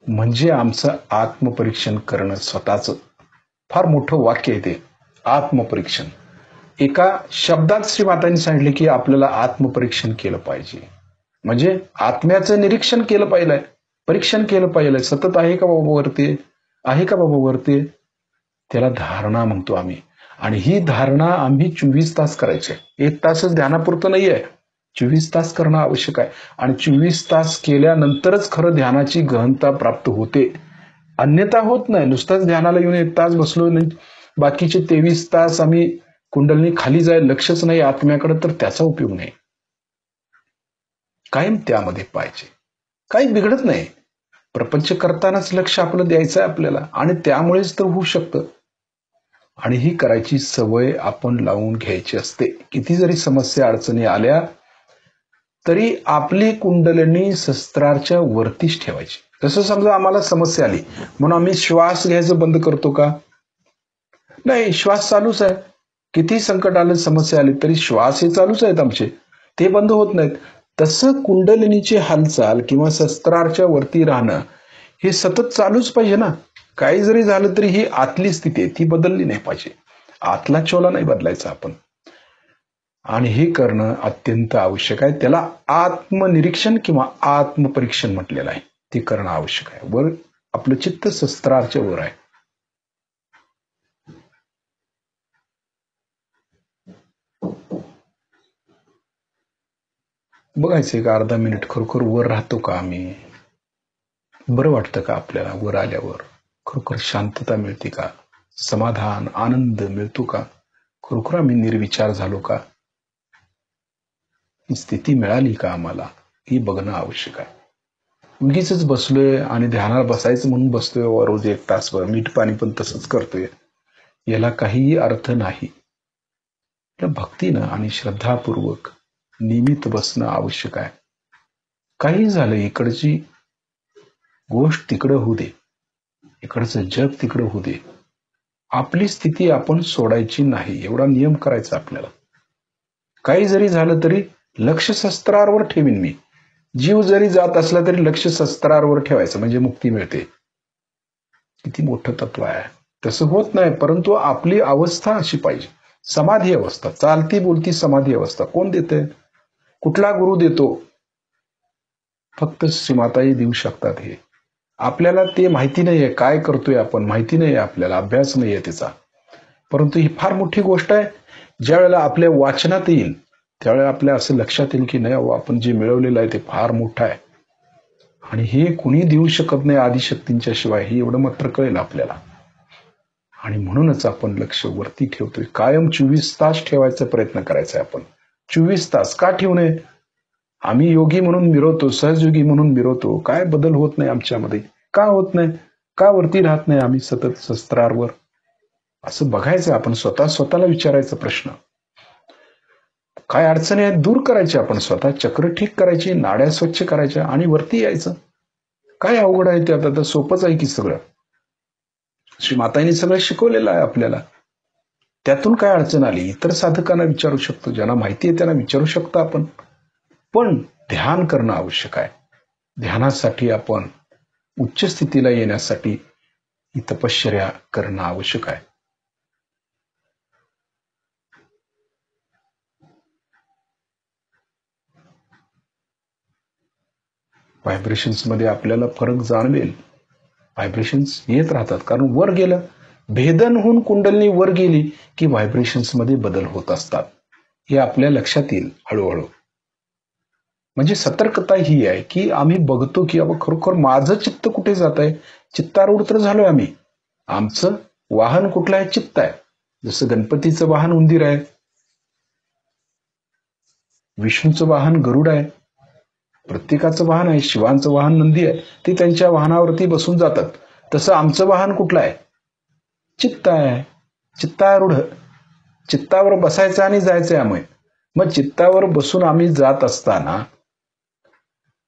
म्हणजे आमचं आत्मपरीक्षण करणं स्वतःचं. फार मोठं वाक्य आहे ते, आत्मपरीक्षण. एका शब्दात श्री मातांनी सांगितले की आपल्याला आत्मपरीक्षण केलं पाहिजे, म्हणजे आत्म्याचं निरीक्षण केलं पाहिजे, परीक्षण केलं पाहिजे. सतत आहे का बाबा वरती? आहे का बाबा वरती? त्याला धारणा म्हणतो आम्ही. आणि ही धारणा आम्ही 24 तास करायची. 1 तासच ध्यानापुरतं नाहीये, 24 तास करणं आवश्यक आहे. आणि 24 तास केल्यानंतरच खरं ध्यानाची गहनता प्राप्त होते, अन्यथा होत नाही. नुसताच ध्यानाला येऊन 1 तास बसलो नाही, बाकीचे 23 तास आम्ही कुंडलिनी खाली जायला लक्षच नाही आत्म्याकडे, तर त्याचा उपयोग नाही. कायम त्यामध्ये पाहिजे, काही बिघडत नाही. प्रपंच करतानाच लक्ष आपलं द्यायचं आहे आपल्याला, आणि त्यामुळेच तर होऊ शकतं. आणि ही करायची सवय आपण लावून घ्यायची असते. किती जरी समस्या अडचणी आल्या तरी आपली कुंडलिनी सहस्त्रारच्या वरतीच ठेवायची. जसं समजा आम्हाला समस्या आली म्हणून आम्ही श्वास घ्यायचं बंद करतो का? नाही, श्वास चालूच आहे. किती संकट आलं, समस्या आली, तरी श्वास हे चालूच आहेत आमचे, ते बंद होत नाहीत. तसं कुंडलिनीची हालचाल किंवा सहस्त्रारच्या वरती राहणं हे सतत चालूच पाहिजे ना. काही जरी झालं तरी ही आतली स्थिती आहे, ती बदलली नाही पाहिजे. आतला चोला नाही बदलायचा आपण. आणि हे करणं अत्यंत आवश्यक आहे. त्याला आत्मनिरीक्षण किंवा आत्मपरीक्षण म्हटलेलं आहे. ते करणं आवश्यक आहे. वर आपलं चित्त सहस्त्रारच्या वर आहे. बघायचं एक अर्धा मिनिट खरोखर वर राहतो का आम्ही? बरं वाटतं का आपल्याला वर आल्यावर? खरोखर शांतता मिळते का? समाधान, आनंद मिळतो का? खरोखर आम्ही निर्विचार झालो का? ही स्थिती मिळाली का आम्हाला? ही बघणं आवश्यक आहे. उगीच बसलोय आणि ध्यानाला बसायचं म्हणून बसतोय रोज 1 तासभर, मीठ पाणी पण तसंच करतोय, याला काहीही अर्थ नाही. भक्तीनं आणि श्रद्धापूर्वक नियमित बसणं आवश्यक आहे. काही झालं, इकडची गोष्ट तिकडं होऊ दे, इकडचं जग तिकडं होऊ दे, आपली स्थिती आपण सोडायची नाही, एवढा नियम करायचा आपल्याला. काही जरी झालं तरी लक्ष सहस्त्रारवर ठेवीन मी. जीव जरी जात असला तरी लक्ष सहस्त्रारवर ठेवायचं, म्हणजे मुक्ती मिळते. किती मोठं तत्व आहे. तसं होत नाही, परंतु आपली अवस्था अशी पाहिजे, समाधी अवस्था, चालती बोलती समाधी अवस्था. कोण देते? कुठला गुरु देतो? फक्त श्रीमाताजी देऊ शकतात. हे आपल्याला ते माहिती नाहीये, काय करतोय आपण माहिती नाहीये आपल्याला, अभ्यास नाहीये त्याचा. परंतु ही फार मोठी गोष्ट आहे. ज्या वेळेला आपल्या वाचनात येईल त्यावेळेला आपल्या असं लक्षात येईल की नाही, आपण जे मिळवलेलं आहे ते फार मोठं आहे आणि हे कुणी देऊ शकत नाही आदिशक्तींच्या शिवाय, हे एवढं मात्र कळेल आपल्याला. आणि म्हणूनच आपण लक्ष वरती ठेवतोय. कायम 24 तास ठेवायचा प्रयत्न करायचा आहे आपण. 24 तास का ठेवू नये? आम्ही योगी म्हणून मिरवतो, सहजयोगी म्हणून मिरवतो, काय बदल होत नाही आमच्यामध्ये? का होत नाही? का वरती राहत नाही आम्ही सतत सहस्त्रारवर? असं बघायचं आपण, स्वतःला विचारायचा प्रश्न. काय अडचणी आहेत दूर करायच्या, आपण स्वतः चक्र ठीक करायची, नाड्या स्वच्छ करायच्या आणि वरती यायचं. काय अवघड आहे ते? आता तर सोपंच आहे की सगळं. श्री मातांनी सगळं शिकवलेलं आहे आपल्याला. त्यातून काय अडचण आली इतर साधकांना विचारू शकतो, ज्यांना माहिती आहे त्यांना विचारू शकतो आपण. पण ध्यान करणं आवश्यक आहे. ध्यानासाठी आपण उच्च स्थितीला येण्यासाठी ही तपश्चर्या करणं आवश्यक आहे. व्हायब्रेशन्स मध्ये आपल्याला फरक जाणवेल. व्हायब्रेशन्स येत राहतात, कारण वर गेलं, भेदन होऊन कुंडलिनी वर गेली की व्हायब्रेशन्स मध्ये बदल होत असतात. हे आपल्या लक्षात येईल हळूहळू. म्हणजे सतर्कता ही आहे की आम्ही बघतो की अब खरोखर माझं चित्त कुठे जात आहे. चित्तारूढ तर झालोय आम्ही. आमचं वाहन कुठलं आहे? चित्त आहे. जसं गणपतीचं वाहन उंदीर आहे, विष्णूचं वाहन गरुड आहे, प्रत्येकाचं वाहन आहे. शिवांचं वाहन नंदी आहे. ते त्यांच्या वाहनावरती बसून जातात. तसं आमचं वाहन कुठलं आहे? चित्त आहे. चित्तारूढ. चित्तावर बसायचं आणि जायचंय आम्ही. मग चित्तावर बसून आम्ही जात असताना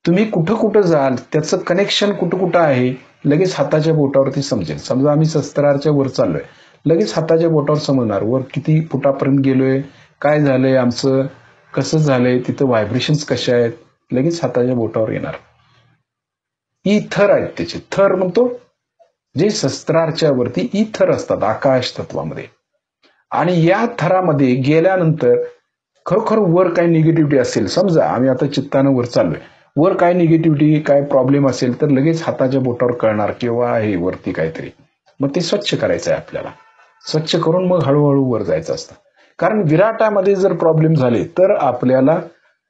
तुम्ही कुठं कुठं जाल, त्याचं कनेक्शन कुठं कुठं आहे, लगेच हाताच्या बोटावरती समजेल. समजा आम्ही सहस्त्रारच्या वर चाललोय, लगेच हाताच्या बोटावर समजणार वर किती फुटापर्यंत गेलोय, काय झालंय आमचं, कसं झालंय, तिथं व्हायब्रेशन्स कशा आहेत, लगेच हाताच्या बोटावर येणार. ई थर आहेत त्याचे. थर म्हणतो जे शस्त्रारच्या वरती ई थर असतात आकाश तत्वामध्ये. आणि या थरामध्ये गेल्यानंतर खरोखर वर काही निगेटिव्हिटी असेल, समजा आम्ही आता चित्तानं वर चाललोय, वर काय निगेटिव्हिटी काय प्रॉब्लेम असेल तर लगेच हाताच्या बोटावर कळणार किंवा आहे वरती काहीतरी. मग ते स्वच्छ करायचं आहे आपल्याला. स्वच्छ करून मग हळूहळू वर जायचं असतं. कारण विराटामध्ये जर प्रॉब्लेम झाले तर आपल्याला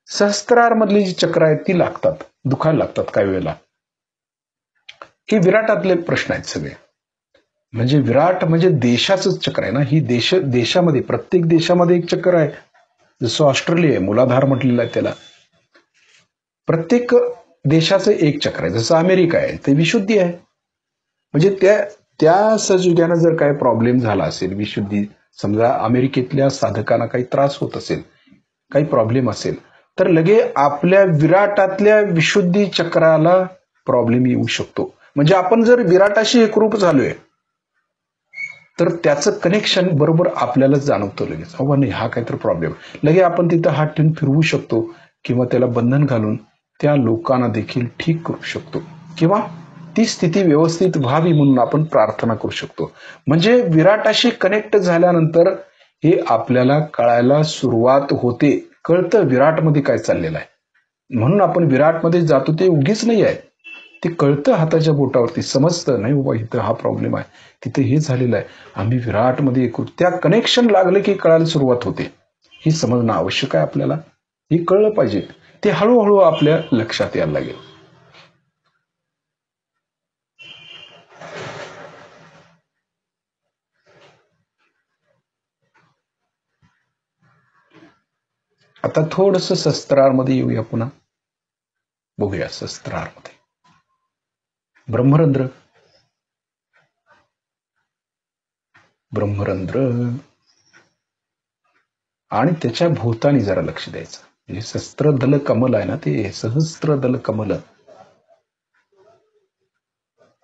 सहस्त्रार मधली जी चक्र आहेत ती लागतात, दुखायला लागतात काही वेळेला. हे विराटातले प्रश्न आहेत सगळे. म्हणजे विराट म्हणजे देशाचंच चक्र आहे ना. ही देशामध्ये प्रत्येक देशामध्ये एक चक्र आहे. जसं ऑस्ट्रेलिया आहे, मूलाधार म्हटलेलं आहे त्याला. प्रत्येक देशाचं एक चक्र आहे. जसं अमेरिका आहे ते विशुद्धी आहे. म्हणजे त्या संयोगानं जर काही प्रॉब्लेम झाला असेल, विशुद्धी, समजा अमेरिकेतल्या साधकांना काही त्रास होत असेल, काही प्रॉब्लेम असेल, तर लगे आपल्या विराटातल्या विशुद्धी चक्राला प्रॉब्लेम येऊ शकतो. म्हणजे आपण जर विराटाशी एकरूप झालोय तर त्याचं कनेक्शन बरोबर आपल्याला जाणवतं लगेच. अहो नाही, हा काहीतरी प्रॉब्लेम, लगे आपण तिथं हात ठेवून फिरवू शकतो किंवा त्याला बंधन घालून त्या लोकांना देखील ठीक करू शकतो किंवा ती स्थिती व्यवस्थित व्हावी म्हणून आपण प्रार्थना करू शकतो. म्हणजे विराटाशी कनेक्ट झाल्यानंतर हे आपल्याला कळायला सुरुवात होते. कळतं विराटमध्ये काय चाललेलं आहे. म्हणून आपण विराटमध्ये जातो ते उगीच नाही आहे. ते कळतं हाताच्या बोटावरती, समजतं नाही बाबा इथं हा प्रॉब्लेम आहे, तिथे हे झालेलं आहे, आम्ही विराटमध्ये एकरूप. त्या कनेक्शन लागलं की कळायला सुरुवात होते. हे समजणं आवश्यक आहे आपल्याला. हे कळलं पाहिजे. ते हळूहळू आपल्या लक्षात यायला लागेल. आता थोडस शस्त्रारमध्ये येऊया पुन्हा. बघूया शस्त्रारमध्ये ब्रह्मरंध्र. आणि त्याच्या भोवतानी जरा लक्ष द्यायचं. म्हणजे शस्त्रदल कमल आहे ना, ते सहस्त्रदल कमल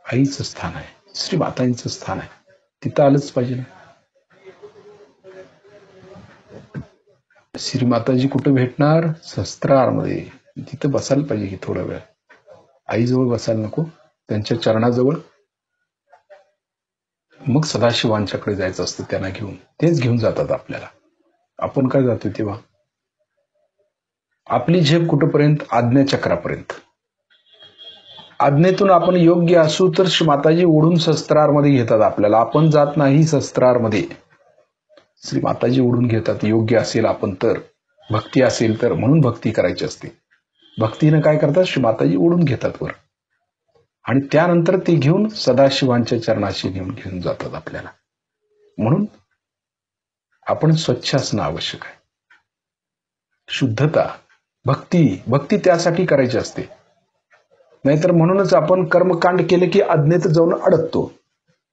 आईचं स्थान आहे, श्री मातांचं स्थान आहे. तिथं आलंच पाहिजे ना. श्री माताजी कुठं भेटणार? शस्त्रारमध्ये. तिथं बसायला पाहिजे की थोडा वेळ. आईजवळ बसायला नको, त्यांच्या चरणाजवळ. मग सदाशिवांच्याकडे जायचं असतं त्यांना घेऊन. तेच घेऊन जातात आपल्याला. आपण काय जातो तेव्हा? आपली झेप कुठपर्यंत? आज्ञाचक्रापर्यंत. आज्ञेतून आपण योग्य असू तर माताजी ओढून शस्त्रारमध्ये घेतात आपल्याला. आपण जात नाही शस्त्रारमध्ये. श्री माताजी ओढून घेतात. योग्य असेल आपण तर, भक्ती असेल तर. म्हणून भक्ती करायची असते. भक्तीनं काय करतात? श्री माताजी ओढून घेतात वर आणि त्यानंतर ते घेऊन सदाशिवांच्या चरणाशी घेऊन जातात आपल्याला. म्हणून आपण स्वच्छ असणं आवश्यक आहे. शुद्धता, भक्ती त्यासाठी करायची असते. नाहीतर म्हणूनच आपण कर्मकांड केले की आज्ञेत जाऊन अडकतो.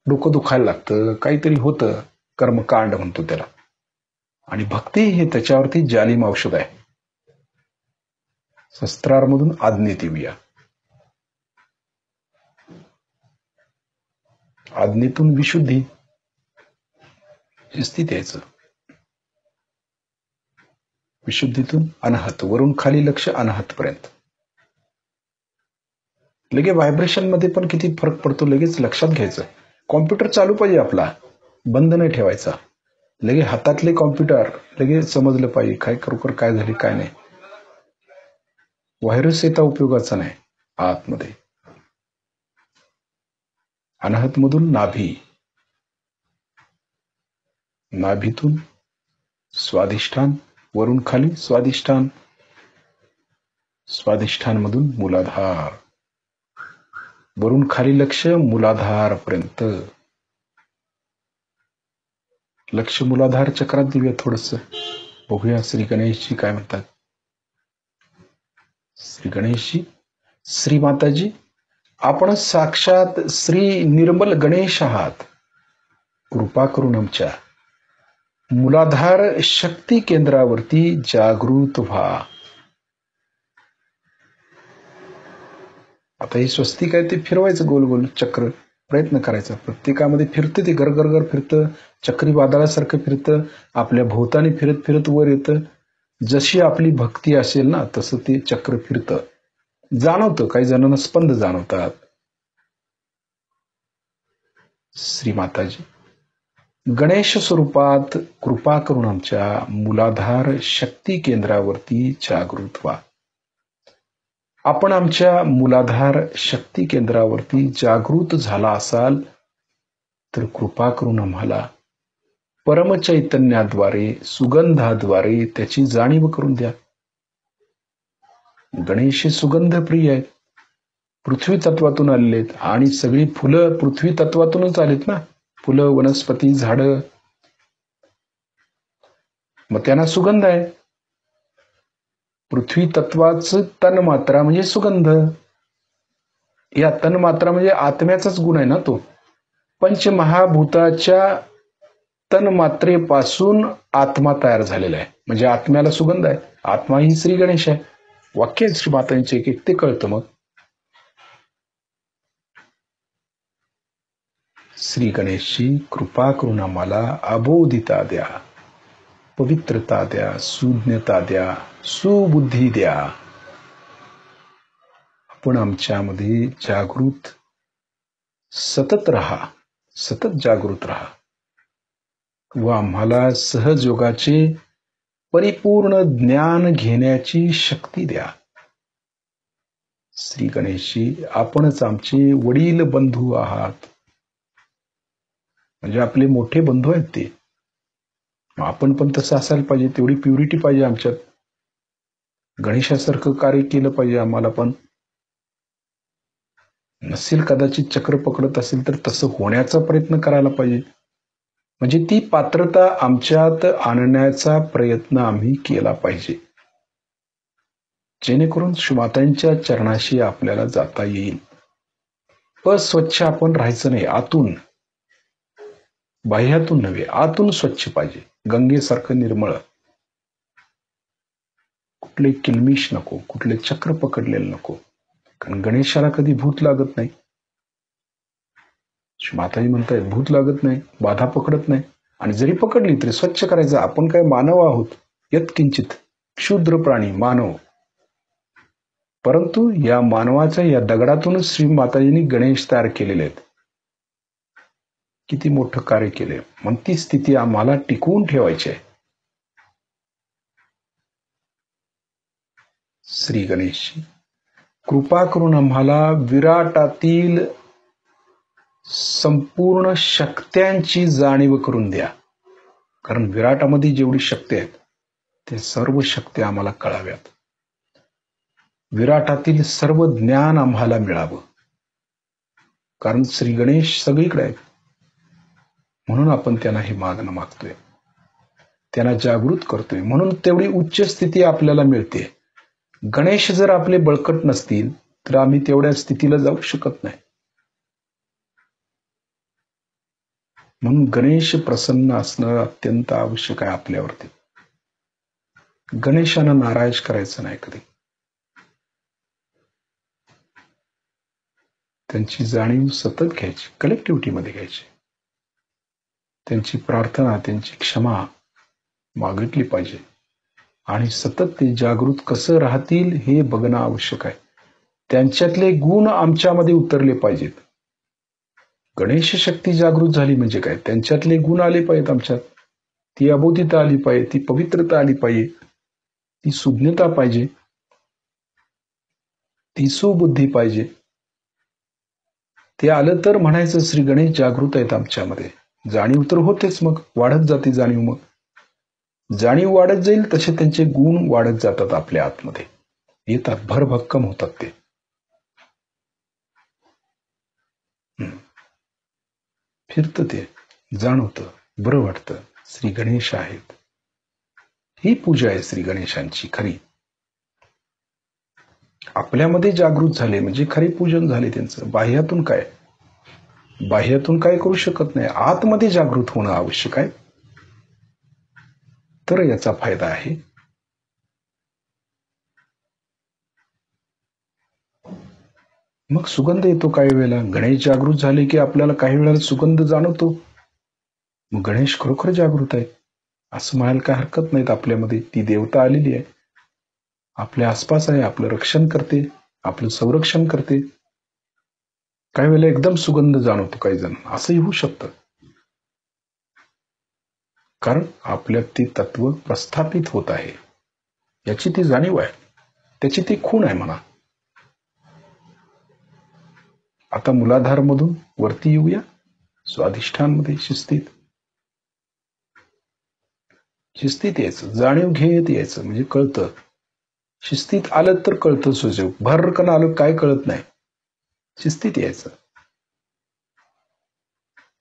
डोकं दुखायला लागतं, काहीतरी होतं. कर्मकांड म्हणतो त्याला. आणि भक्ती हे त्याच्यावरती जालिम औषध आहे. शस्त्रारमधून आज्ञेत येऊया. आज्ञेतून विशुद्धी स्थित यायचं. विशुद्धीतून अनाहत, वरून खाली लक्ष अनाहत पर्यंत. लगे व्हायब्रेशन मध्ये पण किती फरक पडतो लगेच लक्षात घ्यायचं. कॉम्प्युटर चालू पाहिजे आपला, बंद नाही ठेवायचा. लगे हातातले कॉम्प्युटर लगेच समजलं पाहिजे काय खरोखर काय झाले काय नाही. व्हायरस येता उपयोगाचा नाही. आतमध्ये अनाहत मधून नाभी, नाभीतून स्वाधिष्ठान, वरून खाली स्वाधिष्ठान, स्वाधिष्ठान मधून मूलाधार, वरून खाली लक्ष मूलाधार पर्यंत. लक्ष मूलाधार चक्रात देऊया थोडस. बघूया श्री गणेशजी काय म्हणतात. श्री गणेशजी, श्री माताजी आपण साक्षात श्री निर्मल गणेश आहात. कृपा करून आमच्या मूलाधार शक्ती केंद्रावरती जागृत व्हा. आता हे स्वस्तिक आहे ते फिरवायचं गोल गोल चक्र, प्रयत्न करायचा. प्रत्येकामध्ये फिरतं ते, गरगर फिरतं, चक्री वादळासारखं फिरतं, आपल्या भोवताने फिरत फिरत वर येतं. जशी आपली भक्ती असेल ना तसं ते चक्र फिरतं. जाणवतं, काही जणांना स्पंद जाणवतात. श्री माताजी गणेश स्वरूपात कृपा करून आमच्या मूलाधार शक्ती केंद्रावरती जागृत व्हा. आपण आमच्या मूलाधार शक्ती केंद्रावरती जागृत झाला असाल तर कृपा करून आम्हाला परमचैतन्याद्वारे, सुगंधाद्वारे त्याची जाणीव करून द्या. गणेश हे सुगंध प्रिय आहेत, पृथ्वी तत्वातून आलेले आहेत आणि सगळी फुलं पृथ्वी तत्वातूनच आलेत ना. फुलं, वनस्पती, झाडं, मग त्यांना सुगंध आहे. पृथ्वी तत्वाचं तन्मात्रा म्हणजे सुगंध. या तन्मात्रा म्हणजे आत्म्याचाच गुण आहे ना तो. पंचमहाभूताच्या तन्मात्रेपासून आत्मा तयार झालेला आहे, म्हणजे आत्म्याला सुगंध आहे. आत्मा ही श्री गणेश आहे. वाक्य श्री मातांचे एक एक ते कळतं. मग श्री गणेशची कृपा करून आम्हाला अबोधिता द्या, पवित्रता द्या, सुज्ञता द्या, सुबुद्धी द्या. आपण आमच्यामध्ये जागृत सतत राहा, सतत जागृत राहा व आम्हाला सहजयोगाचे परिपूर्ण ज्ञान घेण्याची शक्ती द्या. श्री गणेशजी आपणच आमचे वडील बंधू आहात, म्हणजे आपले मोठे बंधू आहेत ते. आपण पण तसं असायला पाहिजे, तेवढी प्युरिटी पाहिजे आमच्यात. गणेशासारखं कार्य केलं पाहिजे आम्हाला पण. नसेल कदाचित चक्र पकडत असेल तर तसं होण्याचा प्रयत्न करायला पाहिजे. म्हणजे ती पात्रता आमच्यात आणण्याचा प्रयत्न आम्ही केला पाहिजे, जेणेकरून श्रीमातांच्या चरणाशी आपल्याला जाता येईल. अस्वच्छ आपण राहायचं नाही. आतून, बाह्यातून नव्हे, आतून स्वच्छ पाहिजे, गंगेसारखं निर्मळ. कुठले किलमिश नको, कुठले चक्र पकडलेलं नको, कारण गणेशाला कधी भूत लागत नाही. माताजी म्हणतायत भूत लागत नाही, बाधा पकडत नाही, आणि जरी पकडली तरी स्वच्छ करायचं. आपण काय मानव आहोत, यत्किंचित क्षुद्र प्राणी मानव, परंतु या मानवाच्या या दगडातूनच श्री माताजींनी गणेश तयार केलेले आहेत. किती मोठं कार्य केले. मग ती स्थिती आम्हाला टिकवून ठेवायची आहे. श्री गणेश कृपा करून आम्हाला विराटातील संपूर्ण शक्त्यांची जाणीव करून द्या, कारण विराटामध्ये जेवढी शक्ती आहेत ते सर्व शक्ती आम्हाला कळाव्यात. विराटातील सर्व ज्ञान आम्हाला मिळावं, कारण श्री गणेश सगळीकडे आहेत. म्हणून आपण त्यांना हे मागणं मागतोय, त्यांना जागृत करतोय, म्हणून तेवढी उच्च स्थिती आपल्याला मिळते. गणेश जर आपले बळकट नसतील तर आम्ही तेवढ्या स्थितीला जाऊ शकत नाही. म्हणून गणेश प्रसन्न असणं अत्यंत आवश्यक आहे आपल्यावरती. गणेशांना नाराज करायचं नाही कधी. त्यांची जाणीव सतत घ्यायची, कलेक्टिव्हिटीमध्ये घ्यायची. त्यांची प्रार्थना, त्यांची क्षमा मागितली पाहिजे, आणि सतत ते जागृत कसं राहतील हे बघणं आवश्यक आहे. त्यांच्यातले गुण आमच्यामध्ये उतरले पाहिजेत. गणेश शक्ती जागृत झाली म्हणजे काय, त्यांच्यातले गुण आले पाहिजेत आमच्यात. ती अबोधिता आली पाहिजे, ती पवित्रता आली पाहिजे, ती सुज्ञता पाहिजे, ती सुबुद्धी पाहिजे. ते आलं तर म्हणायचं श्री गणेश जागृत आहेत आमच्यामध्ये. जाणीव तर होतेच, मग वाढत जाते जाणीव. मग जाणीव वाढत जाईल तसे त्यांचे गुण वाढत जातात, आपल्या आतमध्ये येतात, भरभक्कम होतात ते. फिरतं ते, जाणवतं, बरं वाटतं. श्री गणेश आहेत, ही पूजा आहे श्री गणेशांची खरी. आपल्यामध्ये जागृत झाले म्हणजे खरे पूजन झाले त्यांचं. बाह्यातून काय, बाह्यातून काय करू शकत नाही, आतमध्ये जागृत होणं आवश्यक आहे, तर याचा फायदा आहे. मग सुगंध येतो काही वेळेला. गणेश जागृत झाले की आपल्याला काही वेळेला सुगंध जाणवतो. मग गणेश खरोखर जागृत आहे असं म्हणायला काय हरकत नाहीत. आपल्यामध्ये ती देवता आलेली आहे, आपल्या आसपास आहे, आपलं रक्षण करते, आपलं संरक्षण करते. काही वेळेला एकदम सुगंध जाणवतो काही जण, असंही होऊ शकतं. कारण आपल्यात ते तत्व प्रस्थापित होत आहे, याची ती जाणीव आहे, त्याची ती खूण आहे म्हणा. आता मूलाधार मधून वरती येऊया स्वाधिष्ठानमध्ये. शिस्तीत यायचं, जाणीव घेत यायचं, म्हणजे कळतं. शिस्तीत आलं तर कळतं सुजव, भरकन आलं काय कळत नाही. शिस्तीत यायचं.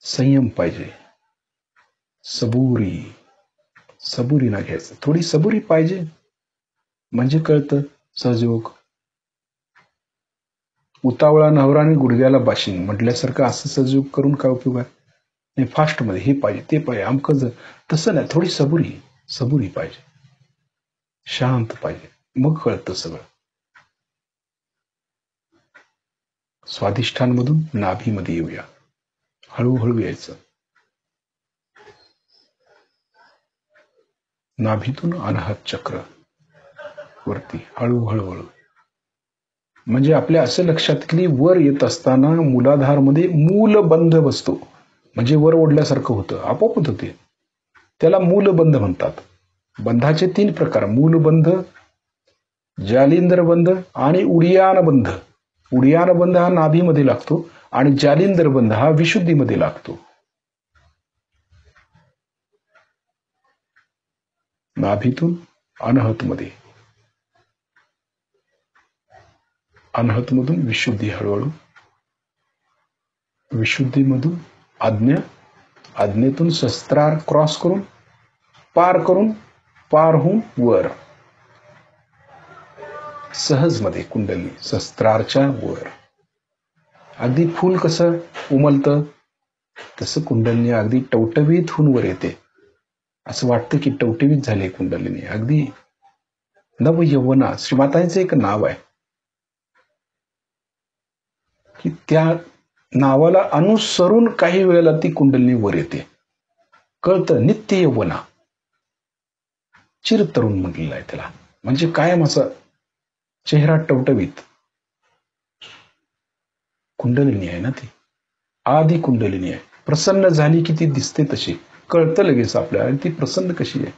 संयम पाहिजे, सबुरी ना घ्यायचं, थोडी सबुरी पाहिजे म्हणजे कळतं सहजोग. उतावळा नवराने गुडघ्याला बाशिंग म्हटल्यासारखं असं सहजोग करून काय उपयोग आहे. नाही फास्टमध्ये हे पाहिजे ते पाहिजे आमकं, तसं नाही. थोडी सबुरी पाहिजे, शांत पाहिजे, मग कळतं सगळं. स्वाधिष्ठानमधून नाभीमध्ये येऊया, हळूहळू यायचं. नाभीतून अनाहत चक्र वरती हळूहळू. म्हणजे आपल्या असं लक्षात की वर येत असताना मूलाधारमध्ये मूलबंध बसतो, म्हणजे वर ओढल्यासारखं होतं, आपोआप होतं ते. त्याला मूलबंध म्हणतात. बंधाचे 3 प्रकार: मूलबंध, जालिंदर बंध आणि उडियान बंध. उडियान बंध हा नाभीमध्ये लागतो आणि जालिंदर बंध हा विशुद्धीमध्ये लागतो. नाभीतून अनहतमध्ये, अनहतमधून विशुद्धी हळूहळू, विशुद्धीमधून आज्ञा, आज्ञेतून शस्त्रार क्रॉस करून पार होऊन वर सहजमध्ये कुंडली, शस्त्रारच्या वर. अगदी फूल कसं उमलतं तसं कुंडलिनी अगदी टवटवीत होऊन वर येते. असं वाटतं की टवटवीत झाली कुंडलिनी, अगदी नव यवना. श्रीमातांचं एक नाव आहे की त्या नावाला अनुसरून काही वेळेला ती कुंडलिनी वर येते. कळतं नित्य यवना, चिरतरुण म्हटलेलं आहे त्याला. म्हणजे कायम असा चेहरा टवटवीत. कुंडलिनी आहे ना ती, आधी कुंडलिनी आहे. प्रसन्न झाली की ती दिसते तशी, कळतं लगेच आपल्याला ती प्रसन्न कशी आहे,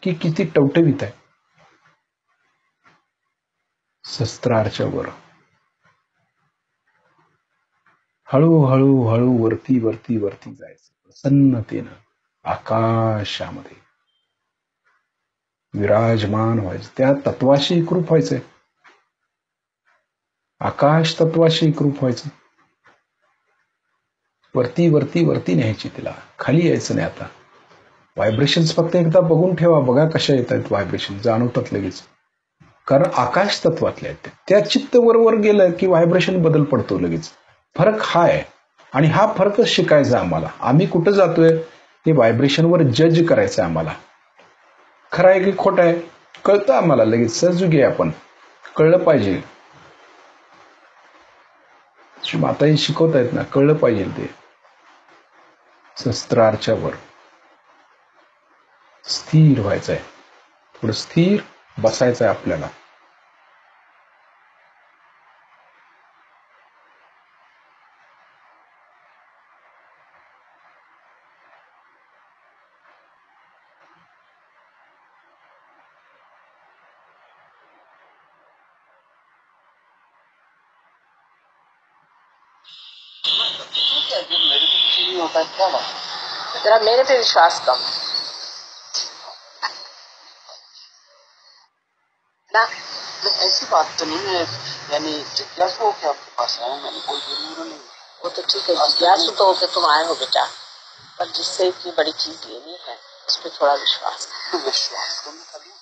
की किती टवटवीत आहे. शस्त्रारच्या वर हळूहळू वरती जायचं प्रसन्नतेनं. आकाशामध्ये विराजमान व्हायचं, त्या तत्वाशी एकरूप व्हायचंय. आकाश तत्वाशी एकरूप व्हायचं. वरती न्यायची तिला, खाली यायचं नाही. आता व्हायब्रेशन्स फक्त एकदा बघून ठेवा, बघा कशा येत आहेत व्हायब्रेशन, जाणवतात लगेच. कारण आकाश तत्वातले आहेत त्या. चित्त वर गेलं की व्हायब्रेशन बदल पडतो लगेच. फरक हा आहे आणि हा फरकच शिकायचा आम्हाला. आम्ही कुठं जातोय हे व्हायब्रेशनवर जज करायचं आम्हाला. खरं आहे की खोटं आहे कळतं आम्हाला लगेच, सहजोगी आहे आपण, कळलं पाहिजे. माताही शिकवतायत ना, कळलं पाहिजे ते. शस्त्रारच्या वर स्थिर व्हायचंय, थोडं स्थिर बसायचंय आपल्याला. जरा मेरे पे विश्वास कम ना। ऐसी बात तो नहीं है, यानी जिज्ञासु हो के आपके पास आया, मैंने कोई जरूर नहीं। वो तो ठीक है, जिज्ञासु तो होके तुम आए हो बेटा, पर जिससे इतनी बड़ी चीज लेनी है उस पर थोड़ा विश्वास। विश्वास तो मैं करूँ,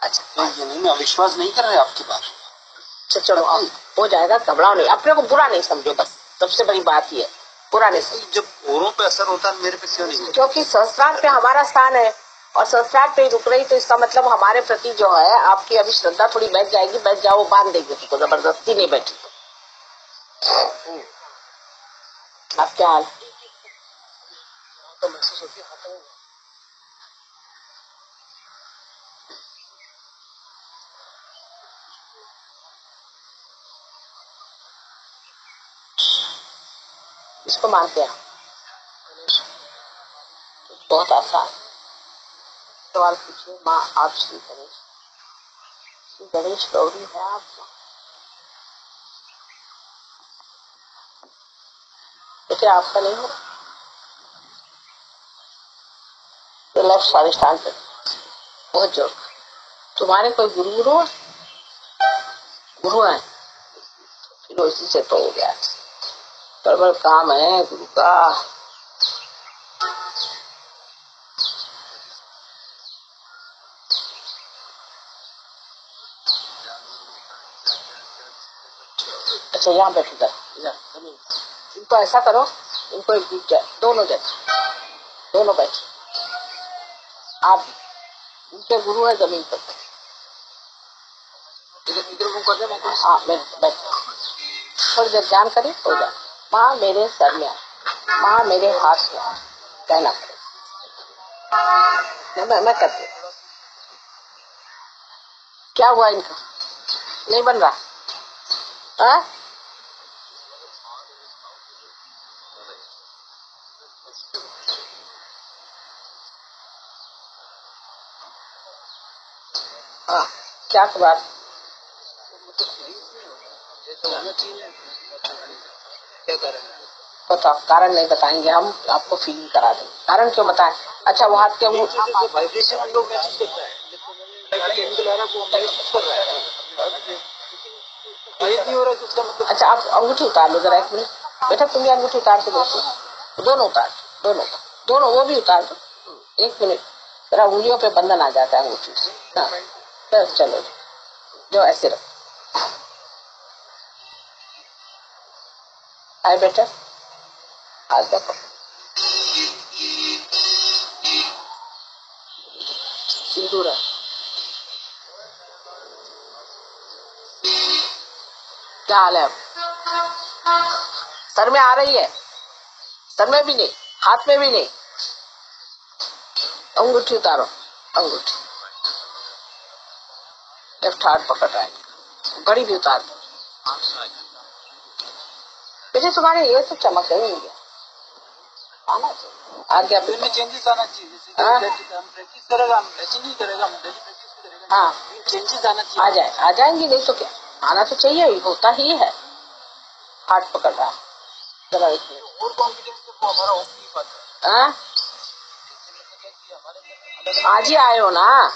अच्छा ये नहीं, मैं विश्वास नहीं कर रहे आपकी बात। अच्छा चलो अब हो जाएगा, घबराओ नहीं, अपने को बुरा नहीं समझो, बस सबसे बड़ी बात ये बुरा नहीं समझो। जब औरों पे असर होता है मेरे पे क्यों नहीं? क्योंकि संस्कार पे हमारा स्थान है और संस्कार पे रुक रही, तो इसका मतलब हमारे प्रति जो है आपकी अभी श्रद्धा थोड़ी बैठ जाएगी। बैठ जाओ, वो बांध देगी तुमको, जबरदस्ती नहीं बैठी तो। आप क्या हाल तो महसूस होती है? इसको मानते हैं बहुत आसान सवाल पूछिए। माँ आप श्री गणेश गौरी है आप? देखिए आपका नहीं हो तो लेफ्ट स्वादिष्ठान पे बहुत जोर। तुम्हारे कोई गुरु है फिर उसी से तो हो गया। बड़ काम है गुरु का। अच्छा यहाँ बैठो इधर, इनको ऐसा करो, इनको एक बीच जाए, दोनों बैठ। आप उनके गुरु है जमीन पर। हाँ बैठ थोड़ी देर ध्यान करिए, हो जाए। माँ मेरे सर में आए, माँ मेरे हाथ में आए, कहना पड़ेगा। मैं करती हूँ। क्या हुआ इनका? नहीं बन रहा? हाँ क्या बात बताओ। कारण नहीं बताएंगे हम, आपको फीलिंग करा देंगे। कारण क्यों बताएं? अच्छा वो हाथ के अच्छा आप अंगूठी उतार लो जरा, एक मिनट बेटा, तुम भी अंगूठी उतार के देखो। दोनों उतार, दोनों वो भी उतार दो। एक मिनट जरा, उंगलियों पे बंधन आ जाता है अंगूठी से। हाँ बस चलो जो ऐसे रखो। आए बेटा आज देखो सिंदूर है। क्या हाल है? सर में आ रही है? सर में भी नहीं, हाथ में भी नहीं। अंगूठी उतारो, अंगूठी लेफ्ट हाथ पकड़ रहा है, घड़ी भी उतार दो। बेटे तुम्हारे ये सब चमक गई होंगी, आना चाहिए आगे में चेंजेस आना चाहिए। प्रैक्टिस करेगा, हम नहीं करेगा, हाँ चेंजेस आना चाहिए। आ जाएंगी, नहीं तो क्या, आना तो चाहिए ही, होता ही है। हाथ पकड़ रहा है जरा, एक मिनट और कॉन्फिडेंस तो हमारा हो नहीं पाता। आज ही आए हो ना,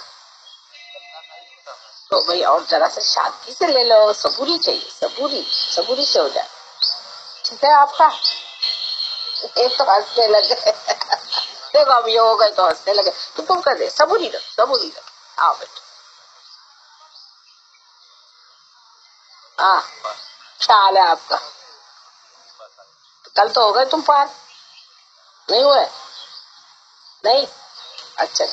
तो भाई और जरा से शांति से ले लो, सबूरी चाहिए, सबूरी से हो जाए। ठीक है आपका? एक तो हंसने लगे देखो अब ये हो गए तो हंसने लगे, तो तुम कर दे, सबूरी रख। आओ बेटा, हाँ क्या हाल है आपका? कल तो हो गए तुम पार, नहीं हुए? नहीं अच्छा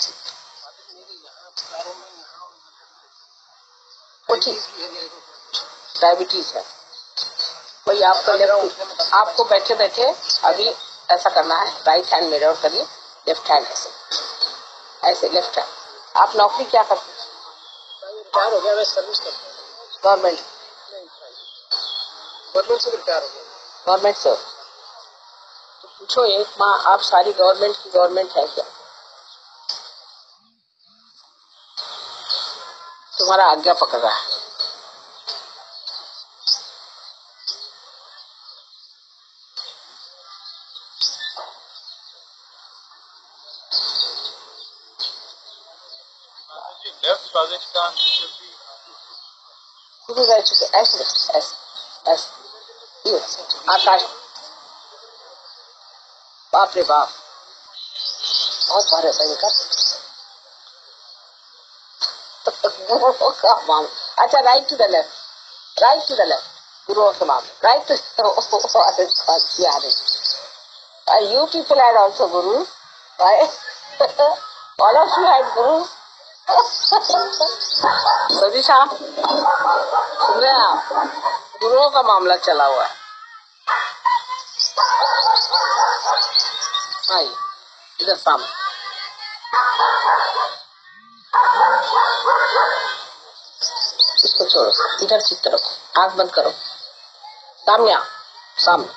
वो ठीक, डायबिटीज है भाई आपको बैठे बैठे अभी ऐसा करना है। राइट हैंड मेरे और करिए, लेफ्ट हैंड ऐसे लेफ्ट हैंड। आप नौकरी क्या करते हैं? रिटायर हो गया, मैं सर्विस करता हूँ गवर्नमेंट से रिटायर हो गया। गवर्नमेंट से तो पूछो एक माँ, आप सारी गवर्नमेंट है क्या? तुम्हारा आज्ञा पकड़ रहा है। शुरू रह चुके ऐसे आकाश, बाप रे बाप बहुत भारे भयंकर गुरुओं का मामला। अच्छा, right to the left, right to the left, गुरुओं के मामले, right to you people had also guru, right? All of you had guru. Satisha, सुन रहे हैं आप? गुरुओं का मामला चला हुआ है। आइए इधर सामने। इसको छोड़ो, इधर चित्त रखो, आंख बंद करो, सामने आओ, सामने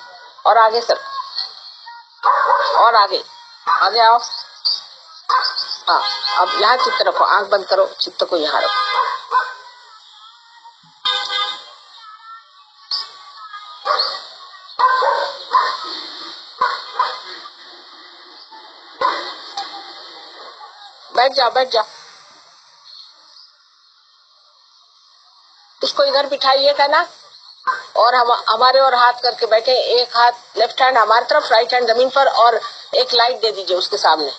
और आगे सर, और आगे, आगे आओ। हाँ, अब यहाँ चित्त रखो, आंख बंद करो, चित्त को यहाँ रखो। बैठ जाओ, बैठ जाओ। उसको इधर बिठाइएगा ना, और हम हमारे और हाथ करके बैठे, एक हाथ लेफ्ट हैंड हमारी तरफ, राइट हैंड जमीन पर, और एक लाइट दे दीजिए उसके सामने।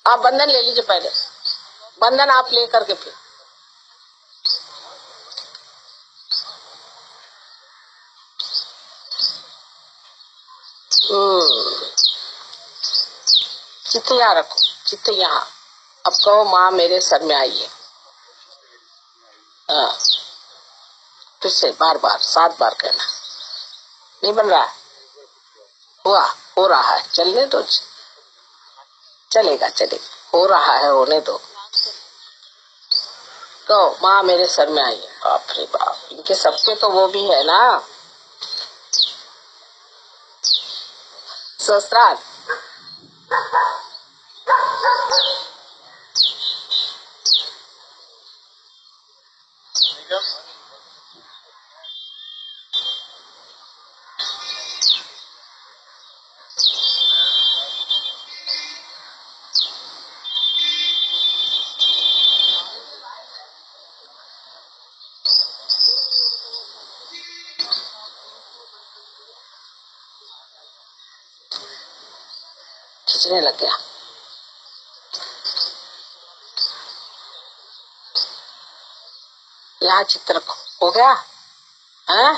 आप बंधन ले लीजिए पहले, बंधन आप ले करके फिर चित्त यहाँ रखो, चित्त यहाँ। अब कहो माँ मेरे सर में आई है। हाँ, फिर से बार बार 7 बार कहना। नहीं बन रहा है? हुआ, हो रहा है, चलने दो, चलेगा चलेगा, हो रहा है, होने दो। कहो माँ मेरे सर में आई है। बाप रे बाप, इनके सबके तो वो भी है ना, सहस्त्रार। खींचने लग गया। यहाँ चित्र हो गया है?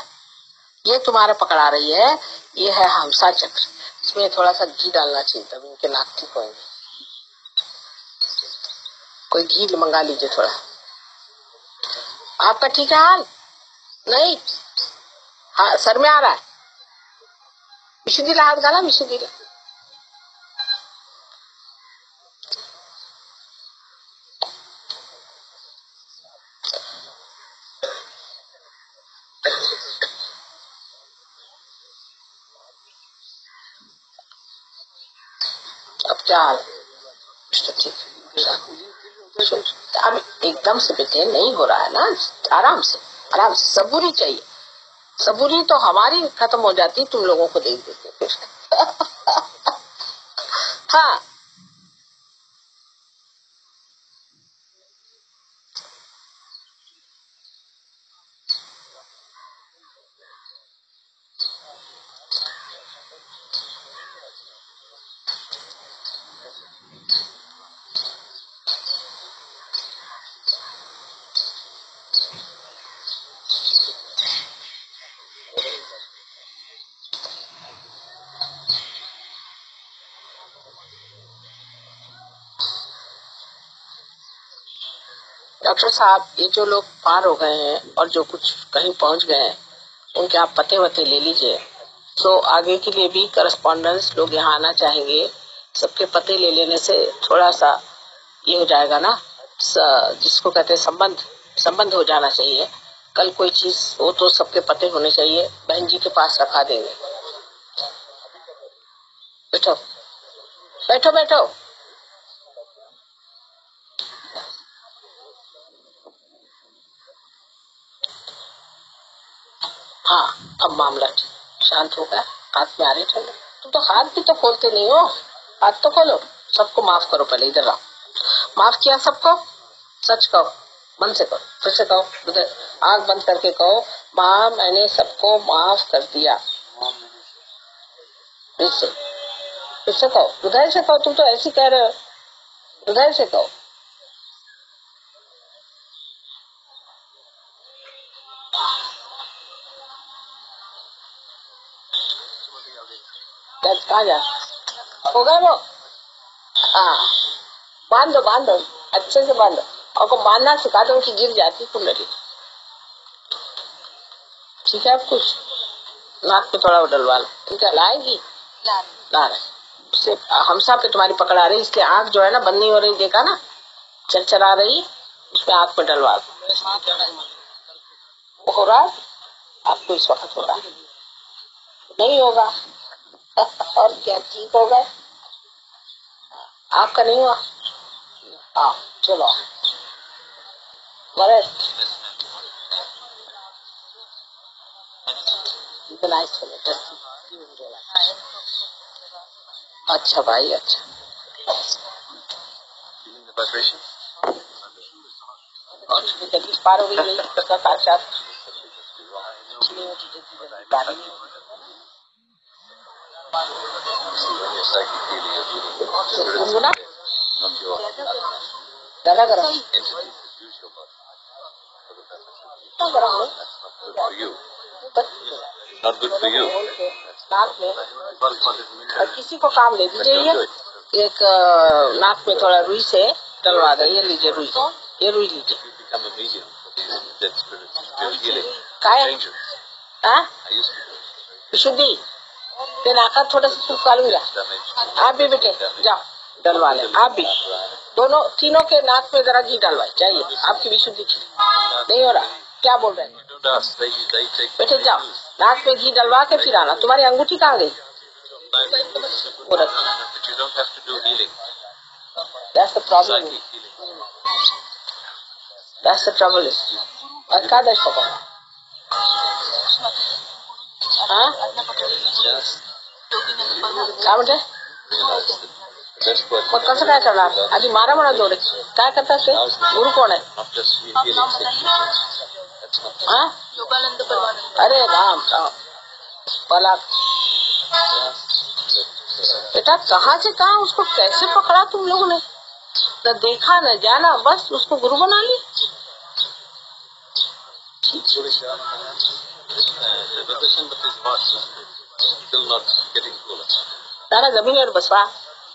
ये तुम्हारे पकड़ा रही है, ये है हमसा चक्र। इसमें थोड़ा सा घी डालना चाहिए, तब इनके नाक ठीक होंगे। कोई घी मंगा लीजिए थोड़ा। आपका ठीक है हाल? नहीं, हाँ सर में आ रहा है। विशुद्धिला हाथ डाला, विशुद्धिला। अब क्या हाल? ठीक, अब एकदम से बेटे नहीं हो रहा है ना, आराम से, आराम से। सबूरी चाहिए, सबूरी तो हमारी खत्म हो जाती तुम लोगों को देख देते फिर। हाँ, डॉक्टर साहब, ये जो लोग पार हो गए हैं और जो कुछ कहीं पहुंच गए हैं, उनके आप पते वते ले लीजिए। तो आगे के लिए भी करस्पॉन्डेंस लोग यहाँ आना चाहेंगे, सबके पते ले लेने से थोड़ा सा ये हो जाएगा ना, जिसको कहते हैं संबंध हो जाना चाहिए। कल कोई चीज हो तो सबके पते होने चाहिए, बहन जी के पास रखा देंगे। बैठो बैठो बैठो। हाँ, अब मामला शांत हो गया, हाथ में आ रही ठंड। तुम तो हाथ भी तो खोलते नहीं हो, हाथ तो खोलो। सबको माफ करो, पहले इधर आओ। माफ किया सबको? सच कहो, मन से कहो, फिर से कहो, उधर आंख बंद करके कहो, माँ मैंने सबको माफ कर दिया। फिर से कहो, हृदय से कहो। तुम तो ऐसी कह रहे हो, हृदय से कहो। कहाँ जा होगा वो? हाँ, बांध दो बांध दो, अच्छे से बांध दो। और को बांधना सिखा दो कि गिर जाती कुंडली। ठीक है, अब कुछ नाक पे थोड़ा डलवा लो। ठीक है, लाएगी ला रहे उससे हमसा पे तुम्हारी पकड़ आ रही, इसलिए आंख जो है ना बंद नहीं हो रही, देखा ना, चल आ रही, उसमें आंख पे डलवा लो। हो रहा है आपको इस वक्त? हो रहा नहीं होगा और क्या, ठीक होगा? आपका नहीं हुआ? हाँ चलो बड़े अच्छा भाई, अच्छा जल्दी पार हो गई नहीं उसका साक्षात गुनगुना ज्यादा गरम Not good for you. नाक में और किसी को काम दे दीजिए। एक नाक में थोड़ा रुई से डलवा दे। ये लीजिए रुई, ये रुई लीजिए। Become a medium for these dead spirits. Spiritual healing. काय Danger. हाँ I used to do it. विशुद्धि ते नाका थोड़ा सा सूख कालूंगा। आप भी बेटे जाओ डलवा ले। आप भी दोनों तीनों के नाक में जरा घी डलवाए जाइए, आपकी विशुद्धि नहीं हो रहा। क्या बोल रहे हैं? Don't ask. They take. बेटे जाओ नाक में घी डलवा के फिर आना। तुम्हारी अंगूठी कहाँ गई? वो रखो। But you don't have to do healing. That's the problem. Psychic healing. That's the trouble is. एकादश पकड़। हाँ Just क्या बेटे? best way. मग कसं काय करणार? आधी मारा म्हणा जोडे। काय करतात ते? गुरु कोण आहे? Not just healing sick people. That's not. हाँ अरे राम राम भला बेटा कहाँ से कहाँ उसको कैसे पकड़ा तुम लोगों ने? न देखा न जाना, बस उसको गुरु बना लिया। The vibration of his heart is still not getting cooler. त्याला जमिनीवर बसवा,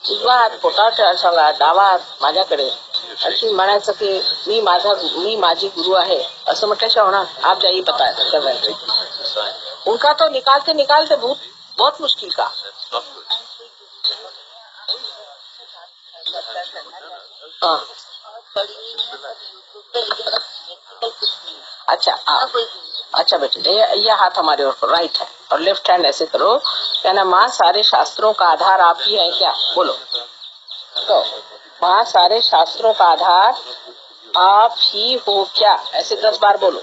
उजवा हात पोटावर ठेवा, सांगा डावा हात माझ्याकडे, अशी म्हणायचं की मी माझी गुरु आहे असं म्हटल्याशिवाय होणार? आप जाइए पता कर रहे हैं। It's a sign. उनका तो निकालते निकालते बहुत मुश्किल का। That's not good. हाँ अच्छा बेटे ये हाथ हमारे ओर राइट है और लेफ्ट हैंड ऐसे करो। कहना माँ सारे शास्त्रों का आधार आप ही हैं क्या? बोलो तो माँ सारे शास्त्रों का आधार आप ही हो क्या? ऐसे 10 बार बोलो।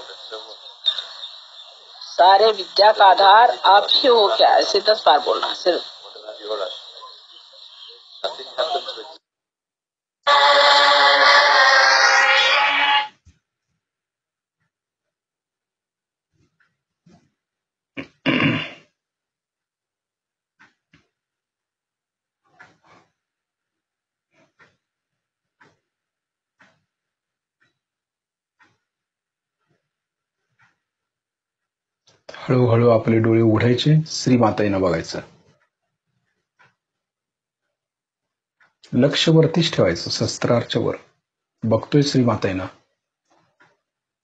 सारे विद्या का आधार आप ही हो क्या? ऐसे 10 बार बोलना सिर्फ। Nothing happens with हळूहळू आपले डोळे उघडायचे, श्री माताईंना बघायचं, लक्ष वरतीच ठेवायचं, शस्त्राच्या वर बघतोय श्री माताईंना।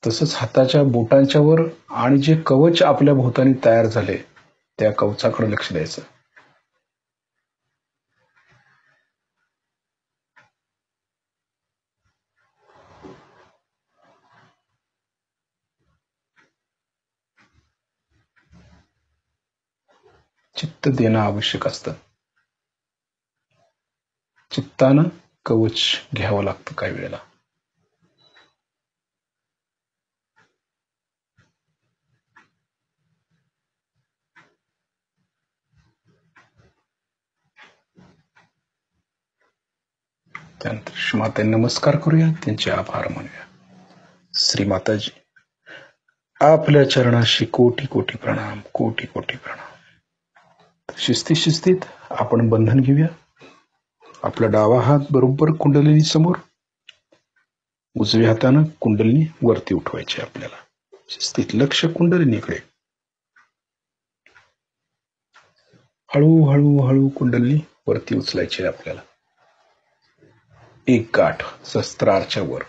तसंच हाताच्या बोटांच्या वर आणि जे कवच आपल्या भोवतानी तयार झाले त्या कवचाकडे लक्ष द्यायचं। चित्त देणं आवश्यक असतं। चित्तानं कवच घ्यावं लागतं काही वेळेला। त्यानंतर श्रीमातांना नमस्कार करूया, त्यांचे आभार मानूया। श्रीमाताजी आपल्या चरणाशी कोटी कोटी प्रणाम, कोटी कोटी प्रणाम। शिस्तीत आपण बंधन घेऊया। आपला डावा हात बरोबर कुंडलिनी समोर, उजव्या हातानं कुंडलिनी वरती उठवायची आपल्याला। शिस्तीत लक्ष कुंडलिनीकडे। हळूहळू हळू कुंडली वरती उचलायची आहे आपल्याला. एक गाठ सहस्त्रारच्या वर.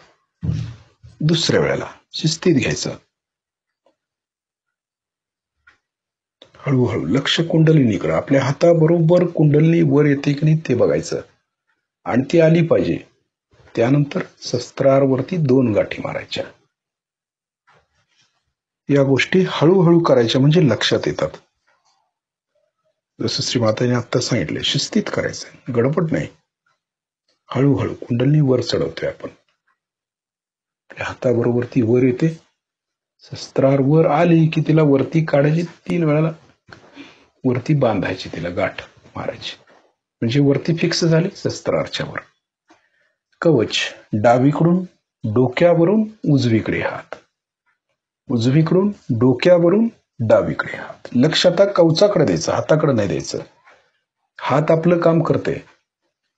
दुसऱ्या वेळेला शिस्तीत घ्यायचं. हळूहळू लक्ष कुंडलिनीकडे. आपल्या हाताबरोबर कुंडलिनी वर येते की नाही ते बघायचं आणि ती आली पाहिजे. त्यानंतर सहस्त्रारवरती 2 गाठी मारायच्या. या गोष्टी हळूहळू करायच्या म्हणजे लक्षात येतात. जसं श्रीमाताने आत्ता सांगितले, शिस्तीत करायचं, गडबड नाही. हळूहळू कुंडलिनी वर चढवतोय आपण. आपल्या हाताबरोबर ती वर येते. सहस्त्रार वर आली की तिला वरती काढायची. 3 वेळाला वरती बांधायची, तिला गाठ मारायची म्हणजे वरती फिक्स झाली सहस्त्रारच्या वर. कवच डावीकडून डोक्यावरून उजवीकडे हात, उजवीकडून डोक्यावरून डावीकडे हात. लक्ष आता कवचाकडे द्यायचं, हाताकडे नाही द्यायचं. हात आपलं काम करते,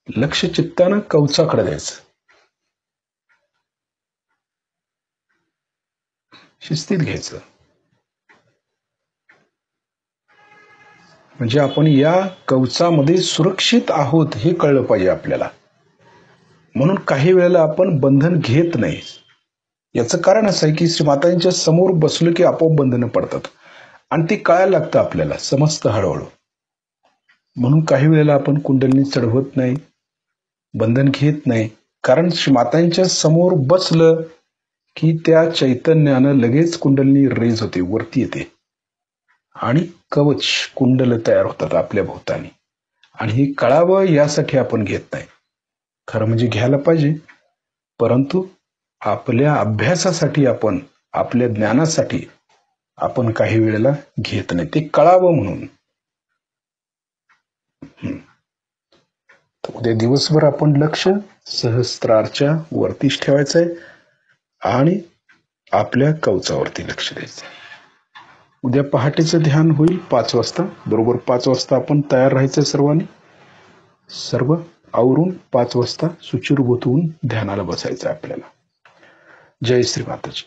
लक्ष चित्तानं कवचाकडे द्यायचं. शिस्तीत घ्यायचं म्हणजे आपण या कवचामध्ये सुरक्षित आहोत हे कळलं पाहिजे आपल्याला. म्हणून काही वेळेला आपण बंधन घेत नाही. याचं कारण असं आहे की श्रीमातांच्या समोर बसलो की आपोआप बंधनं पडतात आणि ते कळायला लागतं आपल्याला, समजतं हळूहळू. म्हणून काही वेळेला आपण कुंडलिनी चढवत नाही, बंधन घेत नाही. कारण श्रीमातांच्या समोर बसलं की त्या चैतन्यानं लगेच कुंडलिनी रेज होते, वरती येते आणि कवच कुंडल तयार होतात आपल्या भोवतानी. आणि हे कळावं यासाठी आपण घेत नाही. खरं म्हणजे घ्यायला पाहिजे, परंतु आपल्या अभ्यासासाठी, आपण आपल्या ज्ञानासाठी आपण काही वेळेला घेत नाही, ते कळावं म्हणून. उद्या दिवसभर आपण लक्ष सहस्त्रारच्या वरतीच ठेवायचंय आणि आपल्या कवचावरती लक्ष द्यायचं. उद्या पहाटेचं ध्यान होईल 5 वाजता. बरोबर 5 वाजता आपण तयार राहायचं. सर्वांनी सर्व आवरून 5 वाजता सुचिरभूत होऊन ध्यानाला बसायचं आपल्याला. जय श्री माताजी.